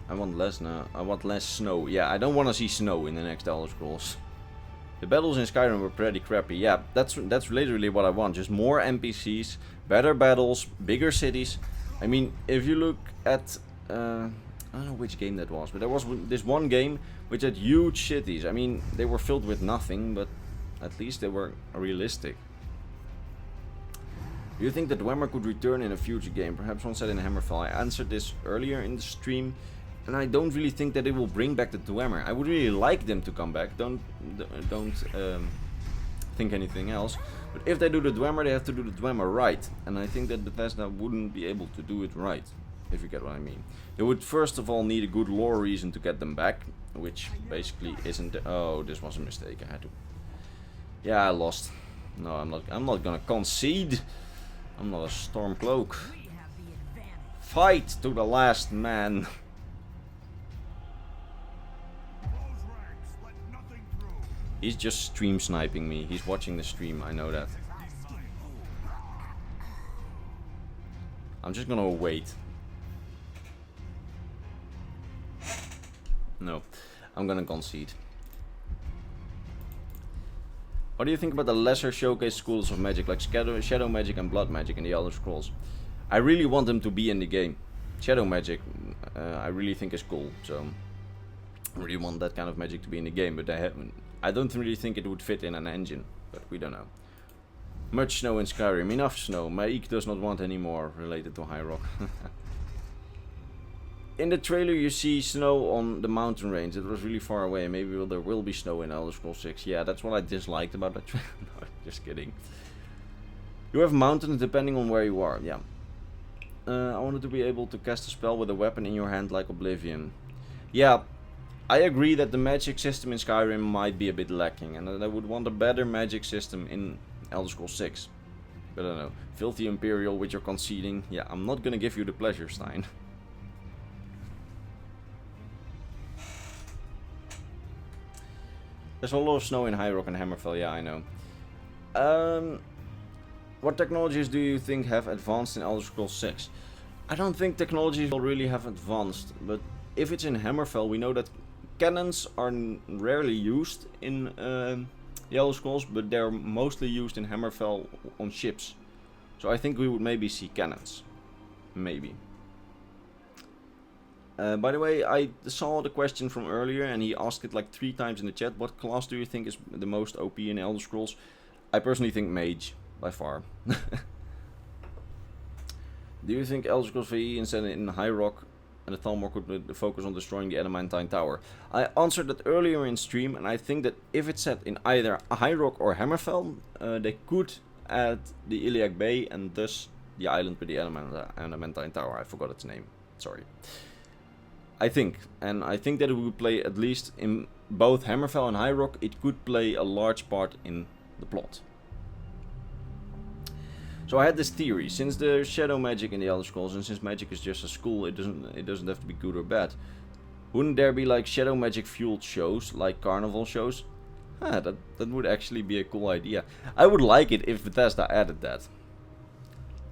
I want less now. I want less snow. Yeah, I don't want to see snow in the next Elder Scrolls. The battles in Skyrim were pretty crappy. Yeah, that's literally what I want. Just more NPCs, better battles, bigger cities. I mean, if you look at I don't know which game that was, but there was this one game which had huge cities. I mean, they were filled with nothing, but at least they were realistic. Do you think that Dwemer could return in a future game? Perhaps one set in Hammerfell. I answered this earlier in the stream. And I don't really think that they will bring back the Dwemer. I would really like them to come back. Don't think anything else. But if they do the Dwemer, they have to do the Dwemer right. And I think that Bethesda wouldn't be able to do it right, if you get what I mean. They would first of all need a good lore reason to get them back, which basically isn't. Oh, this was a mistake. I had to. Yeah, I lost. No, I'm not gonna concede. I'm not a Stormcloak. Fight to the last man. He's just stream sniping me. He's watching the stream, I know that. I'm just gonna wait. No, I'm gonna concede. What do you think about the lesser showcase schools of magic like shadow magic and blood magic in the Elder Scrolls? I really want them to be in the game. Shadow magic, I really think is cool, so I really want that kind of magic to be in the game, but I don't really think it would fit in an engine, but we don't know. Much snow in Skyrim, enough snow. Maik does not want any more related to High Rock. In the trailer you see snow on the mountain range. It was really far away. Maybe there will be snow in Elder Scrolls 6. Yeah, that's what I disliked about that trailer. No, just kidding. You have mountains depending on where you are. Yeah. I wanted to be able to cast a spell with a weapon in your hand like Oblivion. Yeah, I agree that the magic system in Skyrim might be a bit lacking. And that I would want a better magic system in Elder Scrolls 6. But I don't know. Filthy Imperial with your conceding. Yeah, I'm not gonna give you the pleasure, Stein. There's a lot of snow in High Rock and Hammerfell, yeah, I know. What technologies do you think have advanced in Elder Scrolls 6? I don't think technologies will really have advanced, but if it's in Hammerfell, we know that cannons are rarely used in the Elder Scrolls, but they're mostly used in Hammerfell on ships. So I think we would maybe see cannons. Maybe. By the way, I saw the question from earlier and he asked it like 3 times in the chat. What class do you think is the most OP in Elder Scrolls? I personally think Mage, by far. Do you think Elder Scrolls VE instead in High Rock and the Thalmor could focus on destroying the Adamantine Tower? I answered that earlier in stream, and I think that if it's set in either High Rock or Hammerfell, they could add the Iliac Bay and thus the island with the Adamantine Tower. I forgot its name, sorry. I think that it would play, at least in both Hammerfell and High Rock, it could play a large part in the plot. So I had this theory, since there's shadow magic in the Elder Scrolls and since magic is just a school, it doesn't have to be good or bad. Wouldn't there be like shadow magic fueled shows, like carnival shows? That would actually be a cool idea. I would like it if Bethesda added that.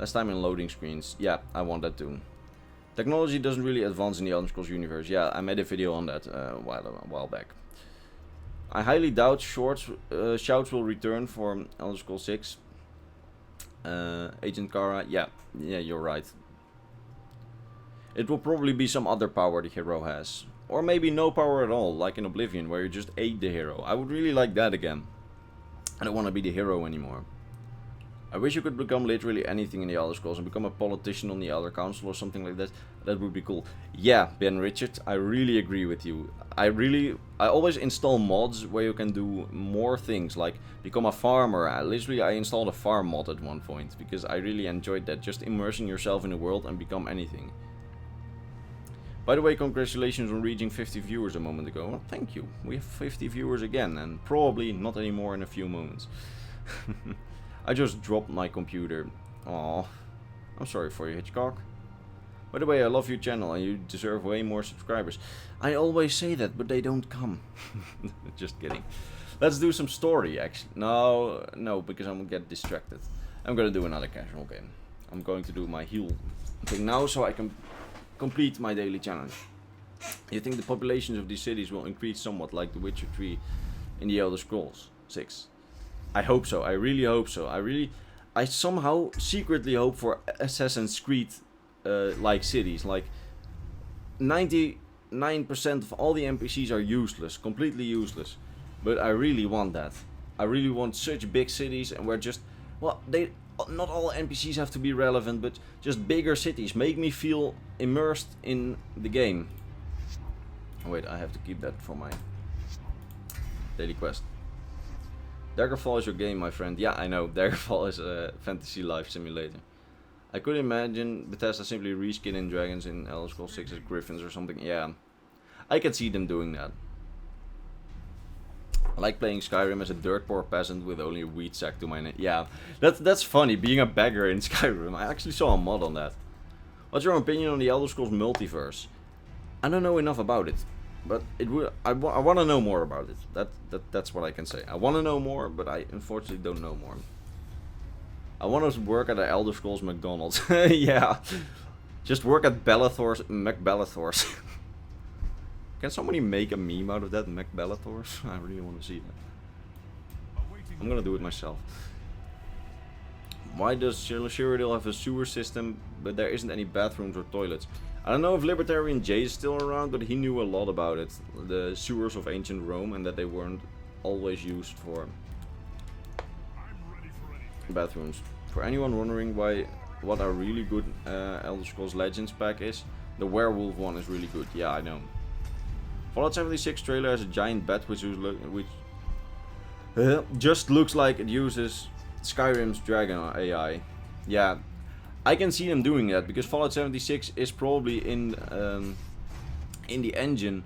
Last time in loading screens, yeah, I want that too. Technology doesn't really advance in the Elder Scrolls universe. Yeah, I made a video on that a while back. I highly doubt shouts will return for Elder Scrolls 6. Agent Kara, yeah, you're right. It will probably be some other power the hero has. Or maybe no power at all, like in Oblivion, where you just aid the hero. I would really like that again. I don't want to be the hero anymore. I wish you could become literally anything in the Elder Scrolls and become a politician on the Elder Council or something like that. That would be cool. Yeah, Ben Richard, I really agree with you. I always install mods where you can do more things, like become a farmer. Literally, I installed a farm mod at one point because I really enjoyed that. Just immersing yourself in the world and become anything. By the way, congratulations on reaching 50 viewers a moment ago. Well, thank you. We have 50 viewers again, and probably not anymore in a few moments. I just dropped my computer. Aw, I'm sorry for you, Hitchcock. By the way, I love your channel and you deserve way more subscribers. I always say that, but they don't come. Just kidding. Let's do some story, actually. No, because I'm gonna get distracted. I'm gonna do another casual game. I'm going to do my heal thing now so I can complete my daily challenge. You think the populations of these cities will increase somewhat like the Witcher 3 in the Elder Scrolls 6? I hope so. I really hope so. I somehow secretly hope for Assassin's Creed like cities. Like 99% of all the NPCs are useless, completely useless. But I really want that. I really want such big cities, and where just, well, not all NPCs have to be relevant, but just bigger cities make me feel immersed in the game. Oh, wait, I have to keep that for my daily quest. Daggerfall is your game, my friend. Yeah, I know. Daggerfall is a fantasy life simulator. I could imagine Bethesda simply reskinning dragons in Elder Scrolls 6 as griffins or something. Yeah, I can see them doing that. I like playing Skyrim as a dirt poor peasant with only a wheat sack to my name. Yeah, that's funny, being a beggar in Skyrim. I actually saw a mod on that. What's your opinion on the Elder Scrolls multiverse? I don't know enough about it. But it will. I want to know more about it. That's what I can say. I want to know more, but I unfortunately don't know more. I want to work at the Elder Scrolls McDonald's. Yeah, just work at Bellathor's McBellathor's. Can somebody make a meme out of that McBellathor's? I really want to see that. I'm gonna do it myself. Why does Cyrodiil have a sewer system, but there isn't any bathrooms or toilets? I don't know if Libertarian Jay is still around, but he knew a lot about it. The sewers of ancient Rome, and that they weren't always used for bathrooms. For anyone wondering what a really good Elder Scrolls Legends pack is, the werewolf one is really good. Yeah, I know. Fallout 76 trailer has a giant bat which just looks like it uses Skyrim's dragon AI. Yeah, I can see them doing that because Fallout 76 is probably in the engine.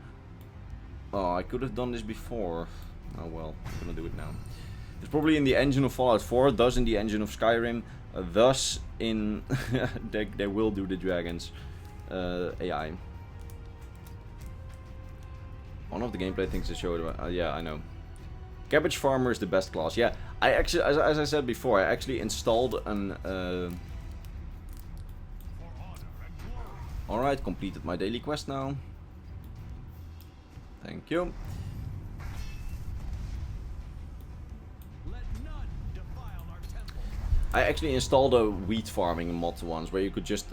Oh, I could have done this before. Oh well, I'm gonna do it now. It's probably in the engine of Fallout 4, thus in the engine of Skyrim, thus in they will do the dragons AI. One of the gameplay things they showed. Yeah, I know. Cabbage Farmer is the best class. Yeah, I actually, as I said before, I actually installed an. Alright, completed my daily quest now. Thank you. I actually installed a wheat farming mod once where you could just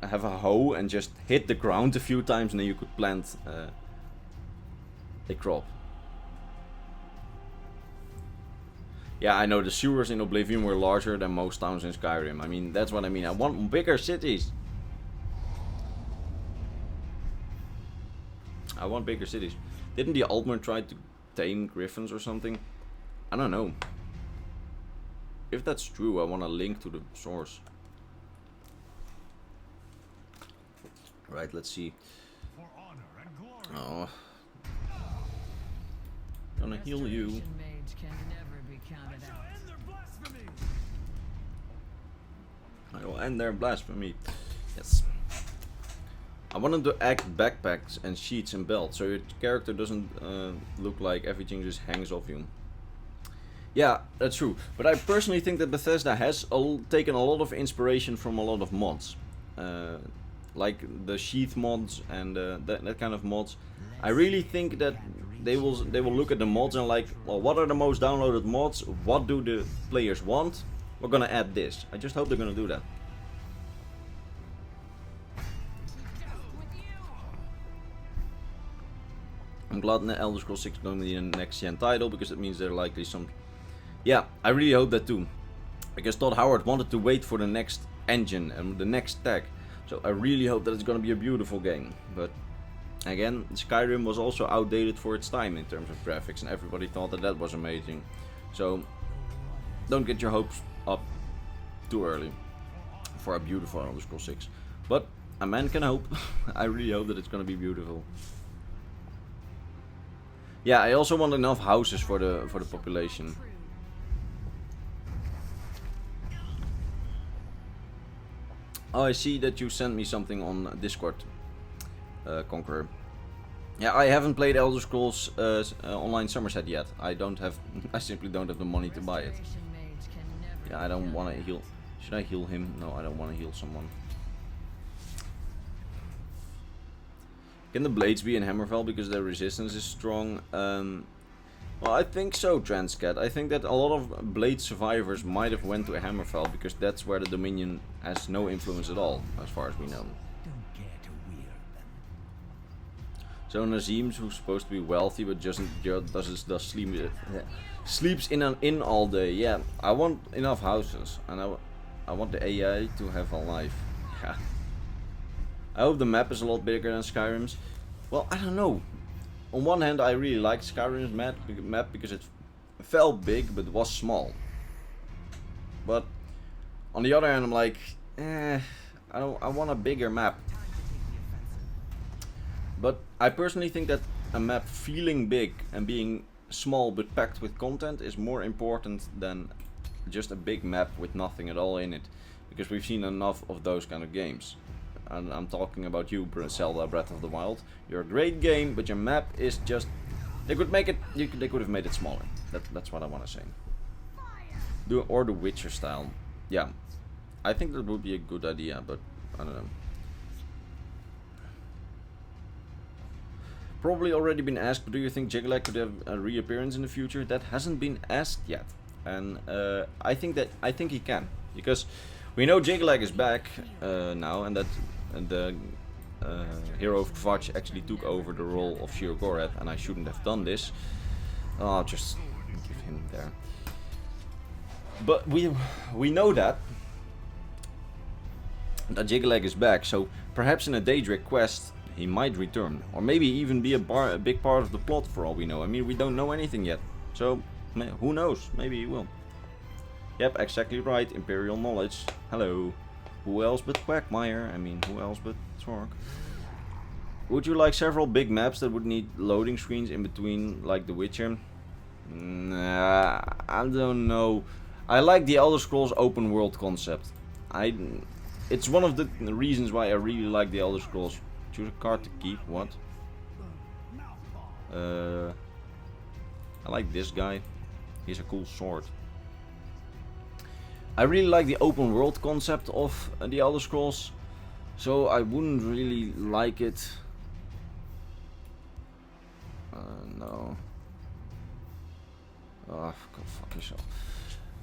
have a hoe and just hit the ground a few times and then you could plant a crop. Yeah, I know the sewers in Oblivion were larger than most towns in Skyrim. I mean, that's what I mean. I want bigger cities. I want bigger cities. Didn't the Altmer try to tame griffins or something? I don't know. If that's true, I want a link to the source. Right, let's see. Oh. Gonna heal you. I will end their blasphemy. Yes. I want them to act backpacks and sheets and belts, so your character doesn't look like everything just hangs off you. Yeah, that's true. But I personally think that Bethesda has taken a lot of inspiration from a lot of mods. Like the sheath mods and that kind of mods. I really think that they will look at the mods and like, well, what are the most downloaded mods? What do the players want? We're gonna add this. I just hope they're gonna do that. I'm glad that Elder Scrolls 6 is going to be a next gen title because it means there are likely some. Yeah, I really hope that too. Because Todd Howard wanted to wait for the next engine and the next tech. So I really hope that it's going to be a beautiful game. But again, Skyrim was also outdated for its time in terms of graphics and everybody thought that that was amazing. So don't get your hopes up too early for a beautiful Elder Scrolls 6. But a man can hope. I really hope that it's going to be beautiful. Yeah, I also want enough houses for the population. Oh, I see that you sent me something on Discord, Conqueror. Yeah, I haven't played Elder Scrolls Online Somerset yet. I simply don't have the money to buy it. Yeah, I don't want to heal. Should I heal him? No, I don't want to heal someone. Can the blades be in Hammerfell because their resistance is strong? Well, I think so, Transcat. I think that a lot of Blade survivors might have went to Hammerfell because that's where the Dominion has no influence at all, as far as we know. So Nazim, who's supposed to be wealthy but does sleeps in an inn all day. Yeah, I want enough houses, and I want the AI to have a life. Yeah. I hope the map is a lot bigger than Skyrim's. Well, I don't know. On one hand, I really liked Skyrim's map because it felt big but was small. But on the other hand, I'm like, I want a bigger map. But I personally think that a map feeling big and being small but packed with content is more important than just a big map with nothing at all in it. Because we've seen enough of those kind of games. and I'm talking about you, Zelda Breath of the Wild. You're a great game, but your map is just... They could make it... They could have made it smaller. That's what I want to say. Or the Witcher style. Yeah. I think that would be a good idea, but I don't know. Probably already been asked, but do you think Jiglag could have a reappearance in the future? That hasn't been asked yet. And I think he can. Because we know Jiglag is back now, and that the hero of Kvatch actually took over the role of Sheogorath, and I shouldn't have done this. I'll just give him there. But we know that Jiglag is back, so perhaps in a Daedric quest he might return, or maybe even be a big part of the plot for all we know. I mean, we don't know anything yet, so who knows? Maybe he will. Yep, exactly right. Imperial knowledge. Hello. Who else but Quagmire? I mean, who else but Zork? Would you like several big maps that would need loading screens in between, like The Witcher? Nah, I don't know. I like the Elder Scrolls open world concept. It's one of the reasons why I really like the Elder Scrolls. Choose a card to keep. What? I like this guy. He's a cool sword. I really like the open world concept of the Elder Scrolls, so I wouldn't really like it. No. Oh, go fuck yourself.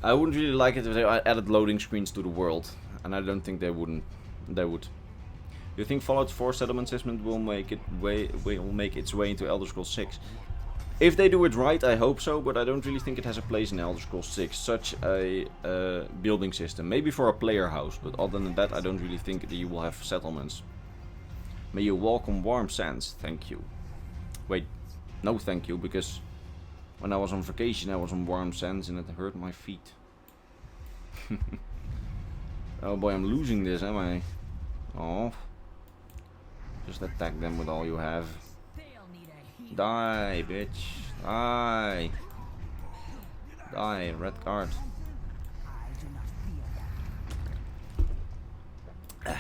I wouldn't really like it if they added loading screens to the world, and I don't think they would. Do you think Fallout 4 settlement system will make its way into Elder Scrolls 6? If they do it right, I hope so, but I don't really think it has a place in Elder Scrolls 6, such a building system. Maybe for a player house, but other than that, I don't really think that you will have settlements. May you walk on warm sands. Thank you. Wait, no thank you, because when I was on vacation, I was on warm sands and it hurt my feet. Oh boy, I'm losing this, am I? Oh. Just attack them with all you have. Die, bitch. Die. Die, red card. Do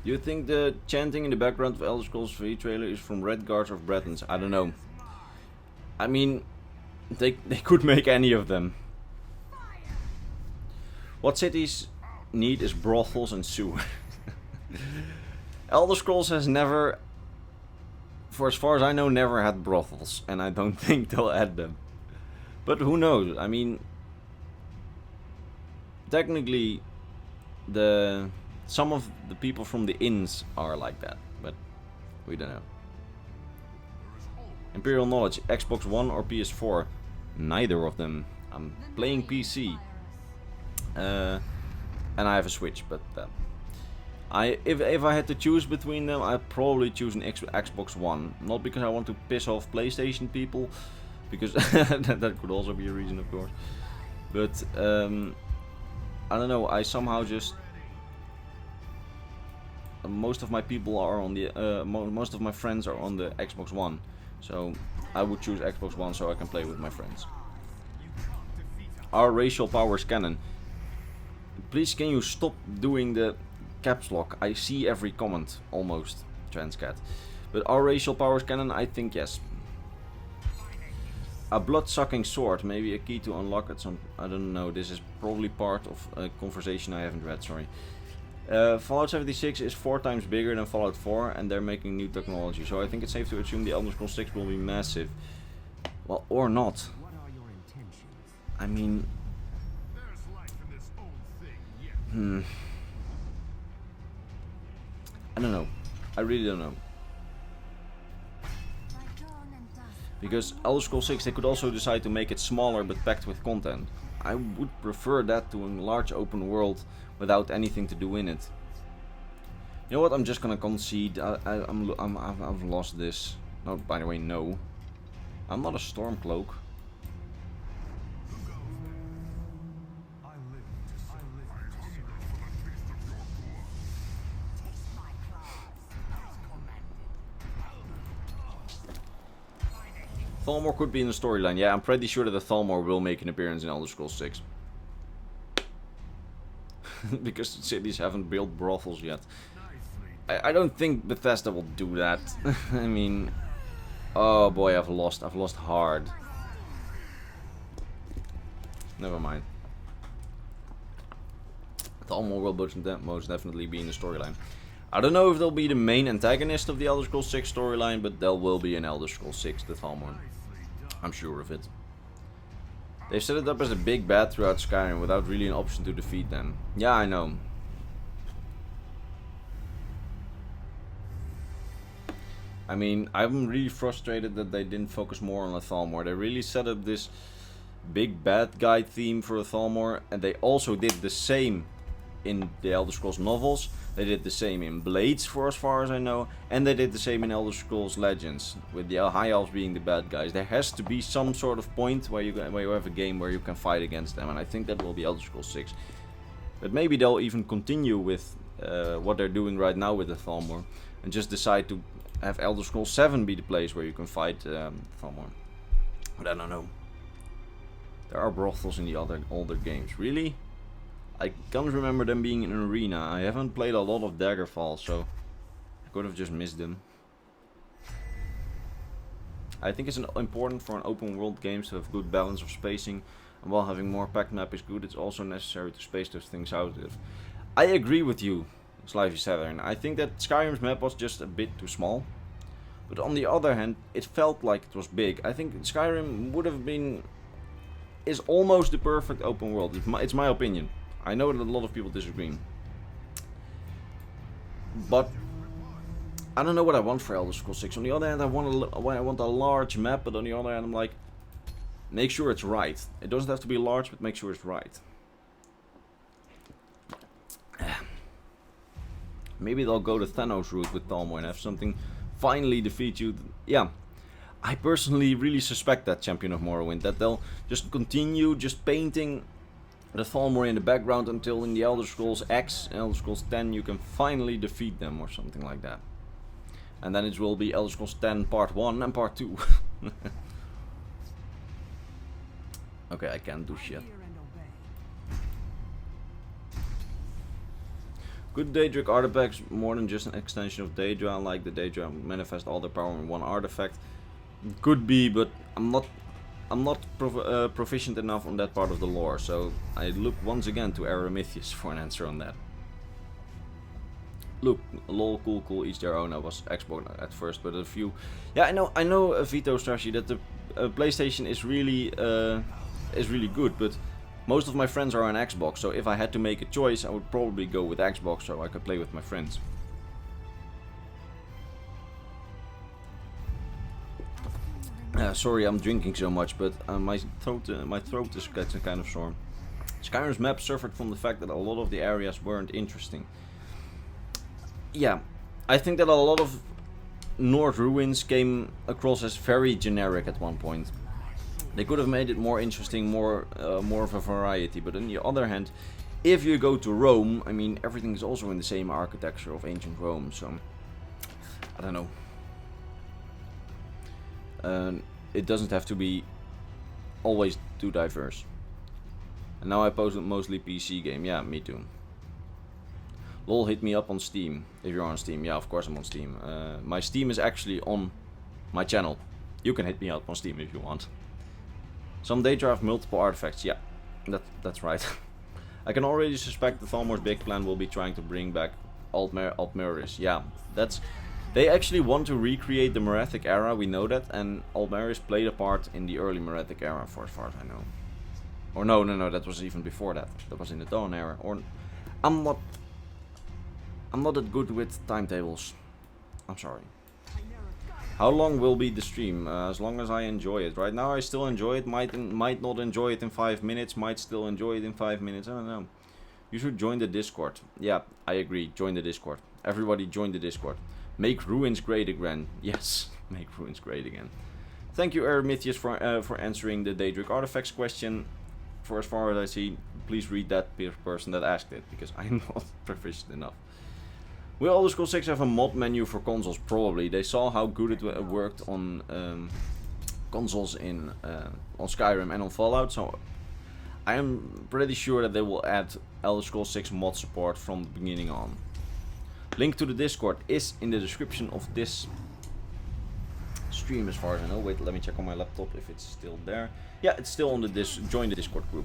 you think the chanting in the background of Elder Scrolls 3 trailer is from Red Guards or Bretons? I don't know. I mean, they could make any of them. What cities need is brothels and sewer. Elder Scrolls has never, for as far as I know, never had brothels, and I don't think they'll add them. But who knows? I mean, technically, some of the people from the inns are like that, but we don't know. Imperial knowledge, Xbox One or PS4? Neither of them. I'm playing PC, and I have a Switch, but if I had to choose between them, I'd probably choose an Xbox One. Not because I want to piss off PlayStation people, because that could also be a reason, of course. But I don't know. I somehow just most of my people are on the most of my friends are on the Xbox One, so I would choose Xbox One so I can play with my friends. Are racial powers canon? Please, can you stop doing the caps lock? I see every comment, almost, Transcat. But are racial powers canon? I think yes. A blood-sucking sword, maybe a key to unlock it. I don't know. This is probably part of a conversation I haven't read. Sorry. Fallout 76 is 4 times bigger than Fallout 4, and they're making new technology. So I think it's safe to assume the Elder Scrolls 6 will be massive. Well, or not. I mean, I don't know. I really don't know. Because Elder Scrolls 6, they could also decide to make it smaller but packed with content. I would prefer that to a large open world without anything to do in it. You know what? I'm just gonna concede. I've lost this. No, by the way, no. I'm not a Stormcloak. Thalmor could be in the storyline. Yeah, I'm pretty sure that the Thalmor will make an appearance in Elder Scrolls 6. because the cities haven't built brothels yet. I don't think Bethesda will do that. I mean, oh boy, I've lost hard. Never mind. Thalmor will most definitely be in the storyline. I don't know if they'll be the main antagonist of the Elder Scrolls 6 storyline, but there will be an Elder Scrolls 6, the Thalmor. I'm sure of it. They've set it up as a big bad throughout Skyrim without really an option to defeat them. Yeah, I know. I mean, I'm really frustrated that they didn't focus more on the Thalmor. They really set up this big bad guy theme for the Thalmor, and they also did the same in the Elder Scrolls novels. They did the same in Blades, for as far as I know, and they did the same in Elder Scrolls Legends, with the High Elves being the bad guys. There has to be some sort of point where you have a game where you can fight against them, and I think that will be Elder Scrolls 6. But maybe they'll even continue with what they're doing right now with the Thalmor, and just decide to have Elder Scrolls 7 be the place where you can fight Thalmor. But I don't know. There are brothels in the older games. Really? I can't remember them being in an arena. I haven't played a lot of Daggerfall, so I could have just missed them. I think it's important for an open world games to have good balance of spacing, and while having more packed map is good, it's also necessary to space those things out. I agree with you, Slivy Saturn. I think that Skyrim's map was just a bit too small. But on the other hand, it felt like it was big. I think Skyrim would have been... is almost the perfect open world. It's my opinion. I know that a lot of people disagree. But I don't know what I want for Elder Scrolls 6. On the other hand, I want a large map, but on the other hand, I'm like, make sure it's right. It doesn't have to be large, but make sure it's right. Maybe they'll go the Thanos route with Thalmor and have something finally defeat you. Yeah. I personally really suspect that, Champion of Morrowind, that they'll just continue just painting the Thalmor in the background until in the Elder Scrolls X, Elder Scrolls 10, you can finally defeat them or something like that. And then it will be Elder Scrolls 10 Part 1 and Part 2. Okay, I can't do shit. Good Daedric artifacts, more than just an extension of Daedra, like the Daedra manifest all their power in one artifact. Could be, but I'm not proficient enough on that part of the lore, so I look once again to Aramithius for an answer on that. Look, lol, cool, each their own. I was Xbox at first, but a few. Yeah, I know, Vito Strashi, that the PlayStation is really good, but most of my friends are on Xbox, so if I had to make a choice, I would probably go with Xbox so I could play with my friends. Sorry, I'm drinking so much, but my throat is getting kind of sore. Skyrim's map suffered from the fact that a lot of the areas weren't interesting. Yeah, I think that a lot of North ruins came across as very generic at one point. They could have made it more interesting, more of a variety. But on the other hand, if you go to Rome, I mean, everything is also in the same architecture of ancient Rome. So I don't know. It doesn't have to be always too diverse. And now I post mostly PC game. Yeah, me too. Lol, hit me up on Steam. If you're on Steam. Yeah, of course I'm on Steam. My Steam is actually on my channel. You can hit me up on Steam if you want. Some Daedra have multiple artifacts. Yeah, that's right. I can already suspect the Thalmor's big plan will be trying to bring back Altmeris. Yeah, that's... They actually want to recreate the Merethic era, we know that, and Altmeris played a part in the early Merethic era, for as far as I know. Or no, that was even before that. That was in the Dawn era. Or I'm not that good with timetables. I'm sorry. How long will be the stream? As long as I enjoy it. Right now I still enjoy it. Might not enjoy it in 5 minutes. Might still enjoy it in 5 minutes. I don't know. You should join the Discord. Yeah, I agree. Join the Discord. Everybody join the Discord. Make ruins great again. Yes, make ruins great again. Thank you, Aramithius, for answering the Daedric artifacts question. For as far as I see, please read that person that asked it, because I'm not proficient enough. Will Elder Scrolls 6 have a mod menu for consoles? Probably. They saw how good it worked on consoles on Skyrim and on Fallout, so I am pretty sure that they will add Elder Scrolls 6 mod support from the beginning on. Link to the Discord is in the description of this stream as far as I know. Wait, let me check on my laptop if it's still there. Yeah, it's still on the join the Discord group.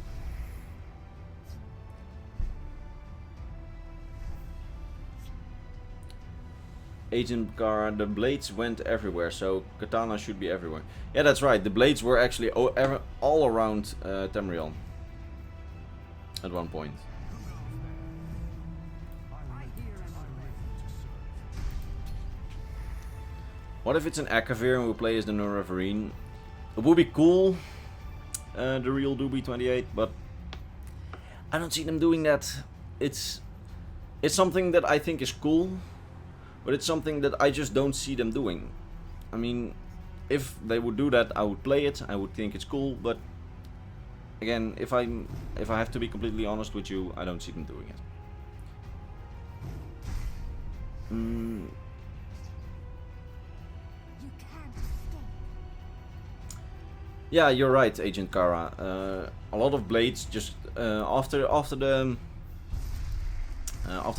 Agent Kara, the blades went everywhere, so katana should be everywhere. Yeah, that's right. The blades were actually all around Tamriel at one point. What if it's an Akavir and we play as the Nerevarine? It would be cool, the real Doobie 28, but I don't see them doing that. It's something that I think is cool, but it's something that I just don't see them doing. I mean, if they would do that, I would play it. I would think it's cool, but again, if I have to be completely honest with you, I don't see them doing it. Yeah, you're right, Agent Kara. A lot of blades just after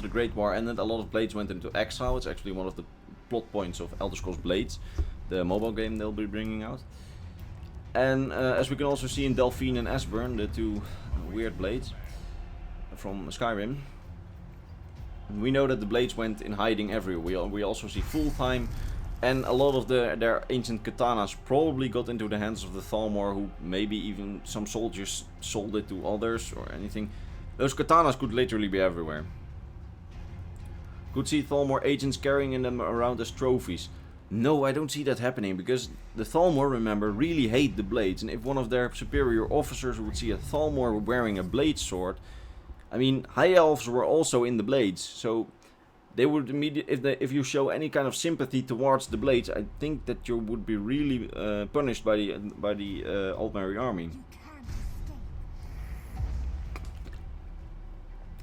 the Great War ended, a lot of blades went into exile. It's actually one of the plot points of Elder Scrolls Blades, the mobile game they'll be bringing out. And as we can also see in Delphine and Esbern, the two weird blades from Skyrim, we know that the blades went in hiding everywhere. We also see Full-Time, and a lot of their ancient katanas probably got into the hands of the Thalmor, who maybe even some soldiers sold it to others or anything. Those katanas could literally be everywhere. Could see Thalmor agents carrying them around as trophies. No, I don't see that happening, because the Thalmor, remember, really hate the blades, and if one of their superior officers would see a Thalmor wearing a blade sword, I mean, High Elves were also in the blades, so they would immediately, if you show any kind of sympathy towards the blades, I think that you would be really punished by the Altmerry army.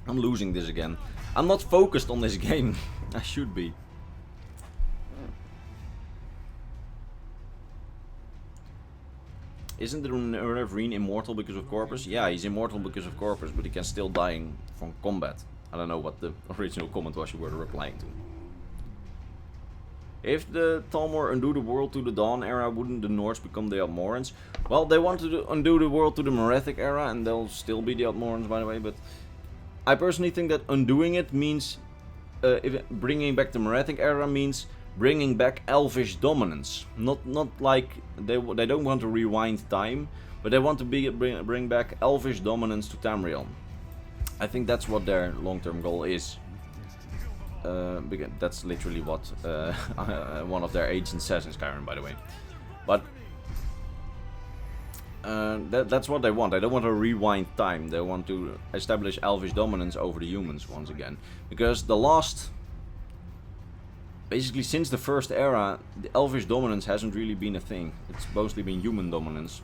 I'm losing this again. I'm not focused on this game. I should be. Isn't the Reverine immortal because of Corpus? Yeah, he's immortal because of Corpus, but he can still die from combat. I don't know what the original comment was you were replying to. If the Thalmor undo the world to the Dawn era, wouldn't the Nords become the Outmorans? Well, they want to undo the world to the Merethic era, and they'll still be the Outmorans, by the way, but I personally think that undoing it means, bringing back the Merethic era means bringing back Elvish dominance. Not like they don't want to rewind time, but they want to bring back Elvish dominance to Tamriel. I think that's what their long-term goal is. That's literally what one of their agents says in Skyrim, by the way. But that's what they want. They don't want to rewind time. They want to establish Elvish dominance over the humans once again. Because basically since the first era, the Elvish dominance hasn't really been a thing. It's mostly been human dominance.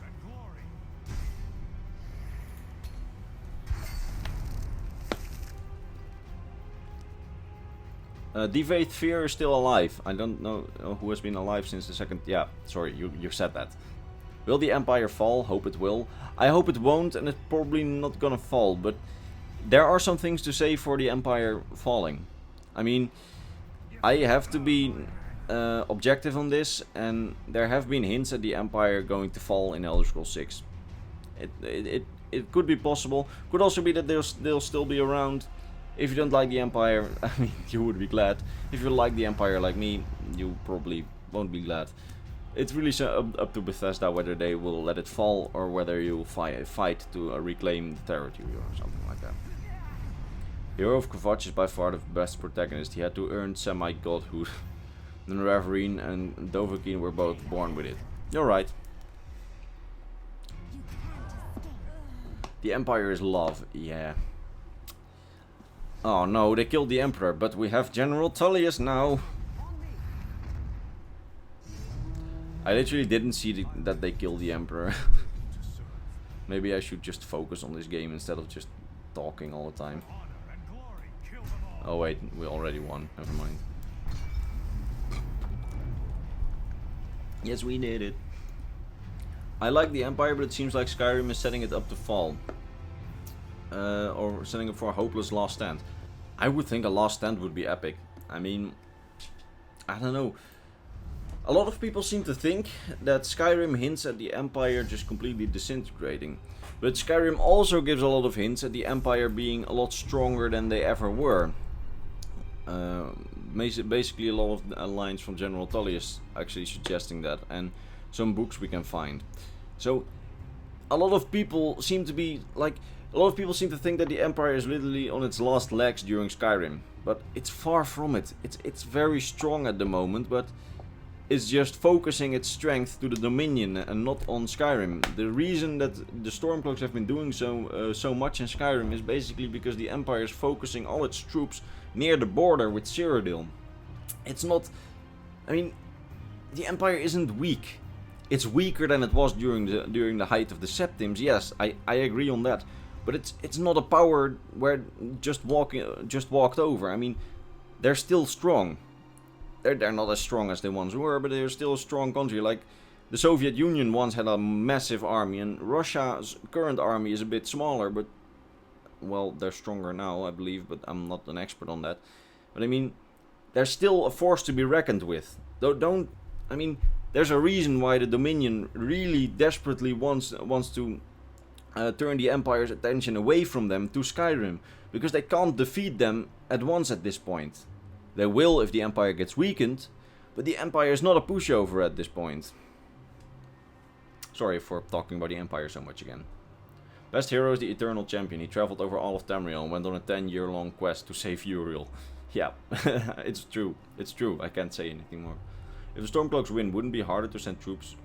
Devaith Fear is still alive. I don't know who has been alive since the second... Yeah, sorry, you said that. Will the Empire fall? Hope it will. I hope it won't, and it's probably not gonna fall, but there are some things to say for the Empire falling. I mean, I have to be objective on this, and there have been hints at the Empire going to fall in Elder Scrolls 6. It could be possible. Could also be that they'll still be around. If you don't like the Empire, I mean, you would be glad. If you like the Empire like me, you probably won't be glad. It's really up to Bethesda whether they will let it fall or whether you'll fight to reclaim the territory or something like that. Hero of Kvatch is by far the best protagonist. He had to earn semi-godhood. Reverine and Dovahkiin were both born with it. You're right. The Empire is love, yeah. Oh no, they killed the Emperor, but we have General Tullius now. I literally didn't see that they killed the Emperor. Maybe I should just focus on this game instead of just talking all the time. Oh wait, we already won, never mind. Yes, we did it. I like the Empire, but it seems like Skyrim is setting it up to fall. or setting up for a hopeless last stand. I would think a last stand would be epic. I mean, I don't know. A lot of people seem to think that Skyrim hints at the Empire just completely disintegrating. But Skyrim also gives a lot of hints at the Empire being a lot stronger than they ever were. Basically a lot of lines from General Tullius actually suggesting that, and some books we can find. So a lot of people seem to be like, a lot of people seem to think that the Empire is literally on its last legs during Skyrim, but it's far from it. It's very strong at the moment, but it's just focusing its strength to the Dominion and not on Skyrim. The reason that the Stormcloaks have been doing so much in Skyrim is basically because the Empire is focusing all its troops near the border with Cyrodiil. It's not... I mean, the Empire isn't weak. It's weaker than it was during the height of the Septims. Yes, I agree on that. But it's not a power where just walked over. I mean, they're still strong. They're not as strong as they once were, but they're still a strong country. Like, the Soviet Union once had a massive army, and Russia's current army is a bit smaller, but... well, they're stronger now, I believe, but I'm not an expert on that. But I mean, they're still a force to be reckoned with. I mean, there's a reason why the Dominion really desperately wants to turn the Empire's attention away from them to Skyrim, because they can't defeat them at once at this point. They will if the Empire gets weakened, but the Empire is not a pushover at this point. Sorry for talking about the Empire so much again. Best hero is the Eternal Champion. He traveled over all of Tamriel and went on a 10-year-long quest to save Uriel. Yeah, it's true. It's true. I can't say anything more. If the Stormcloaks win, wouldn't it be harder to send troops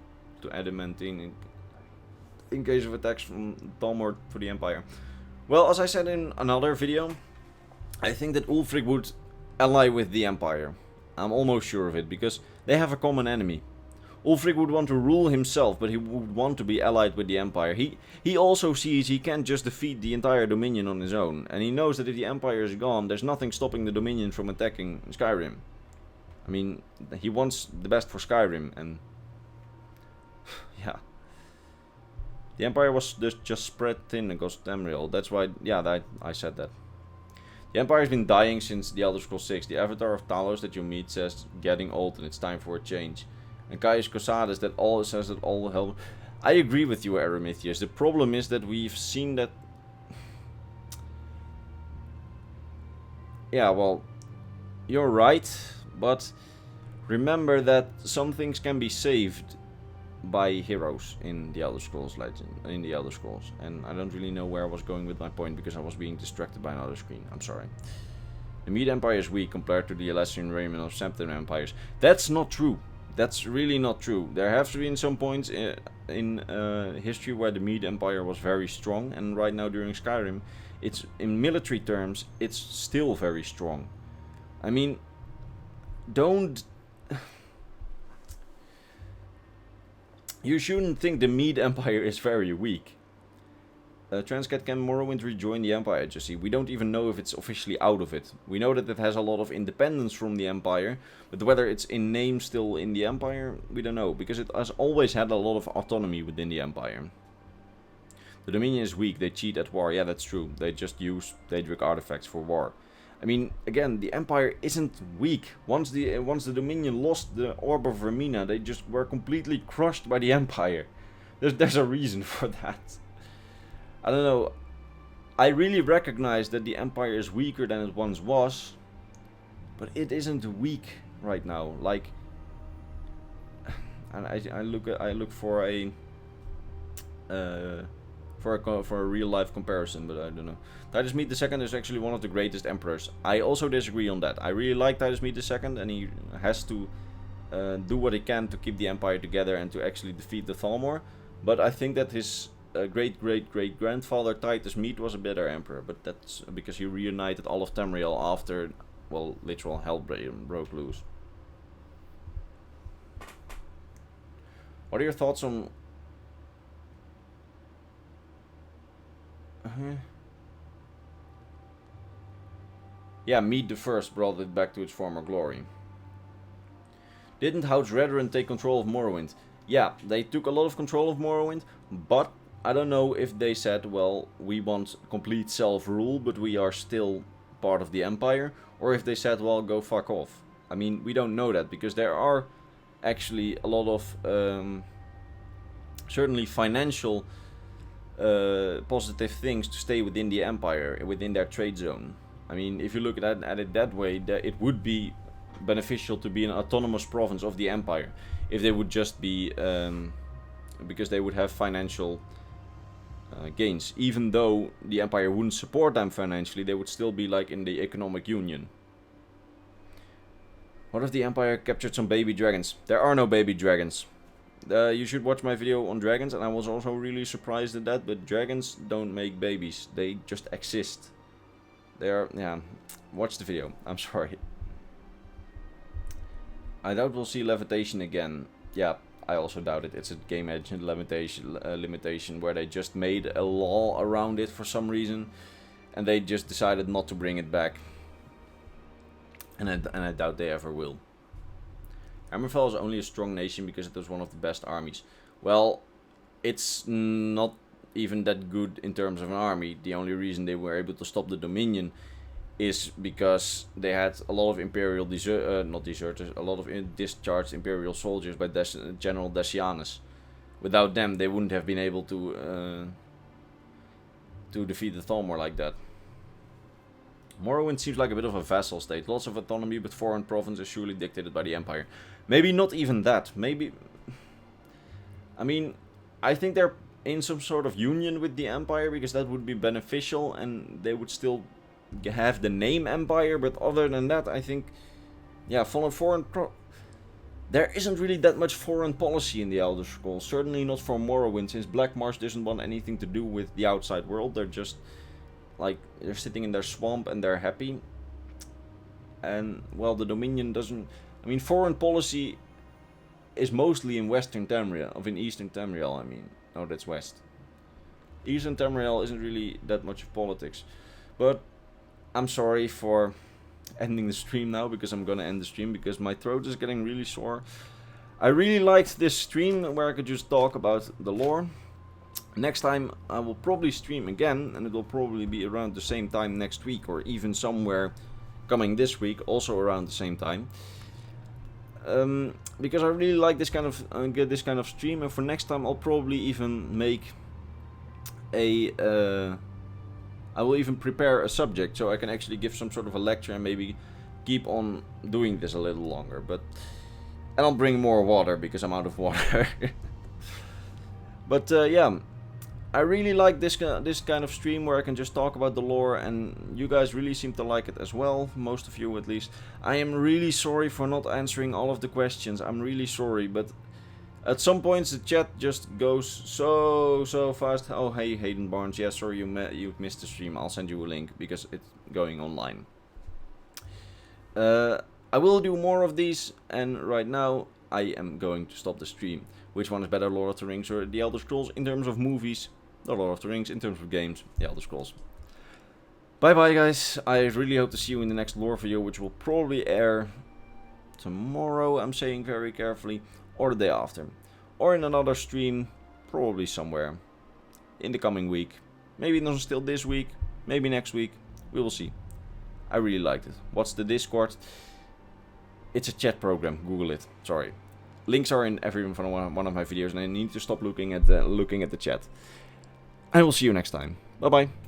to Adamantine in case of attacks from Talmor for the Empire? Well, as I said in another video, I think that Ulfric would ally with the Empire. I'm almost sure of it, because they have a common enemy. Ulfric would want to rule himself, but he would want to be allied with the Empire. He also sees he can't just defeat the entire Dominion on his own, and he knows that if the Empire is gone, there's nothing stopping the Dominion from attacking Skyrim. I mean, he wants the best for Skyrim, and... yeah. The Empire was just spread thin across Tamriel. That's why, yeah, I said that. The Empire has been dying since the Elder Scrolls 6. The avatar of Talos that you meet says getting old and it's time for a change. And Caius Cosades says that all hell... I agree with you, Aramithius. The problem is that we've seen that... yeah, well, you're right, but remember that some things can be saved by heroes in the Elder Scrolls and I don't really know where I was going with my point because I was being distracted by another screen. I'm sorry. The Mede Empire is weak compared to the Alessian Raymond of Septim Empires. That's not true. That's really not true. There have been some points in history where the Mede Empire was very strong, and right now during Skyrim, it's in military terms, it's still very strong. I mean, don't... you shouldn't think the Mede Empire is very weak. Transcat, can Morrowind rejoin the Empire, Jesse? We don't even know if it's officially out of it. We know that it has a lot of independence from the Empire, but whether it's in name still in the Empire, we don't know, because it has always had a lot of autonomy within the Empire. The Dominion is weak, they cheat at war. Yeah, that's true. They just use Daedric artifacts for war. I mean, again, the Empire isn't weak. Once the Dominion lost the Orb of Vermina, they just were completely crushed by the Empire. There's a reason for that. I don't know. I really recognize that the Empire is weaker than it once was, but it isn't weak right now. Like, and I look for a real life comparison, but I don't know. Titus Mede II is actually one of the greatest emperors. I also disagree on that. I really like Titus Mede II, and he has to do what he can to keep the Empire together and to actually defeat the Thalmor. But I think that his great-great-great-grandfather Titus Mede was a better emperor, but that's because he reunited all of Tamriel after, well, literal hell broke loose. What are your thoughts on... Yeah, Mede I brought it back to its former glory. Didn't House Redoran take control of Morrowind? Yeah, they took a lot of control of Morrowind, but I don't know if they said, well, we want complete self-rule, but we are still part of the empire, or if they said, well, go fuck off. I mean, we don't know that, because there are actually a lot of certainly financial positive things to stay within the empire, within their trade zone. I mean, if you look at it that way, it would be beneficial to be an autonomous province of the empire if they would just be because they would have financial gains. Even though the empire wouldn't support them financially, they would still be like in the economic union. What if the empire captured some baby dragons? There are no baby dragons. You should watch my video on dragons, and I was also really surprised at that, but dragons don't make babies, they just exist. They are, yeah, watch the video, I'm sorry. I doubt we'll see levitation again. Yeah, I also doubt it. It's a game engine limitation where they just made a law around it for some reason, and they just decided not to bring it back. And I doubt they ever will. Hammerfell is only a strong nation because it was one of the best armies. Well, it's not even that good in terms of an army. The only reason they were able to stop the Dominion is because they had a lot of imperial a lot of discharged imperial soldiers by General Decianus. Without them, they wouldn't have been able to defeat the Thalmor like that. Morrowind seems like a bit of a vassal state. Lots of autonomy, but foreign province is surely dictated by the Empire. Maybe not even that. Maybe... I mean, I think they're in some sort of union with the Empire, because that would be beneficial, and they would still have the name Empire, but other than that, I think... Yeah, there isn't really that much foreign policy in the Elder Scrolls. Certainly not for Morrowind, since Black Marsh doesn't want anything to do with the outside world. They're just... like, they're sitting in their swamp and they're happy. And, well, the Dominion doesn't... I mean, foreign policy is mostly in Western Tamriel, in Eastern Tamriel, I mean. No, that's West. Eastern Tamriel isn't really that much of politics. But, I'm sorry for ending the stream now, because I'm gonna end the stream, because my throat is getting really sore. I really liked this stream, where I could just talk about the lore. Next time I will probably stream again, and it will probably be around the same time next week, or even somewhere coming this week, also around the same time. Because I really like this kind of stream, and for next time I'll probably even make a I will even prepare a subject, so I can actually give some sort of a lecture and maybe keep on doing this a little longer. And I'll bring more water, because I'm out of water. But yeah, I really like this kind of stream where I can just talk about the lore, and you guys really seem to like it as well, most of you at least. I am really sorry for not answering all of the questions, I'm really sorry, but at some points the chat just goes so fast. Oh, hey Hayden Barnes, yeah, sorry you missed the stream, I'll send you a link because it's going online. I will do more of these, and right now I am going to stop the stream. Which one is better, Lord of the Rings or The Elder Scrolls? In terms of movies, The Lord of the Rings. In terms of games, The Elder Scrolls. Bye bye guys, I really hope to see you in the next lore video, which will probably air tomorrow, I'm saying very carefully, or the day after. Or in another stream, probably somewhere in the coming week. Maybe not still this week, maybe next week, we will see. I really liked it. What's the Discord? It's a chat program, Google it, sorry. Links are in every one of my videos, and I need to stop looking at the chat. I will see you next time. Bye bye.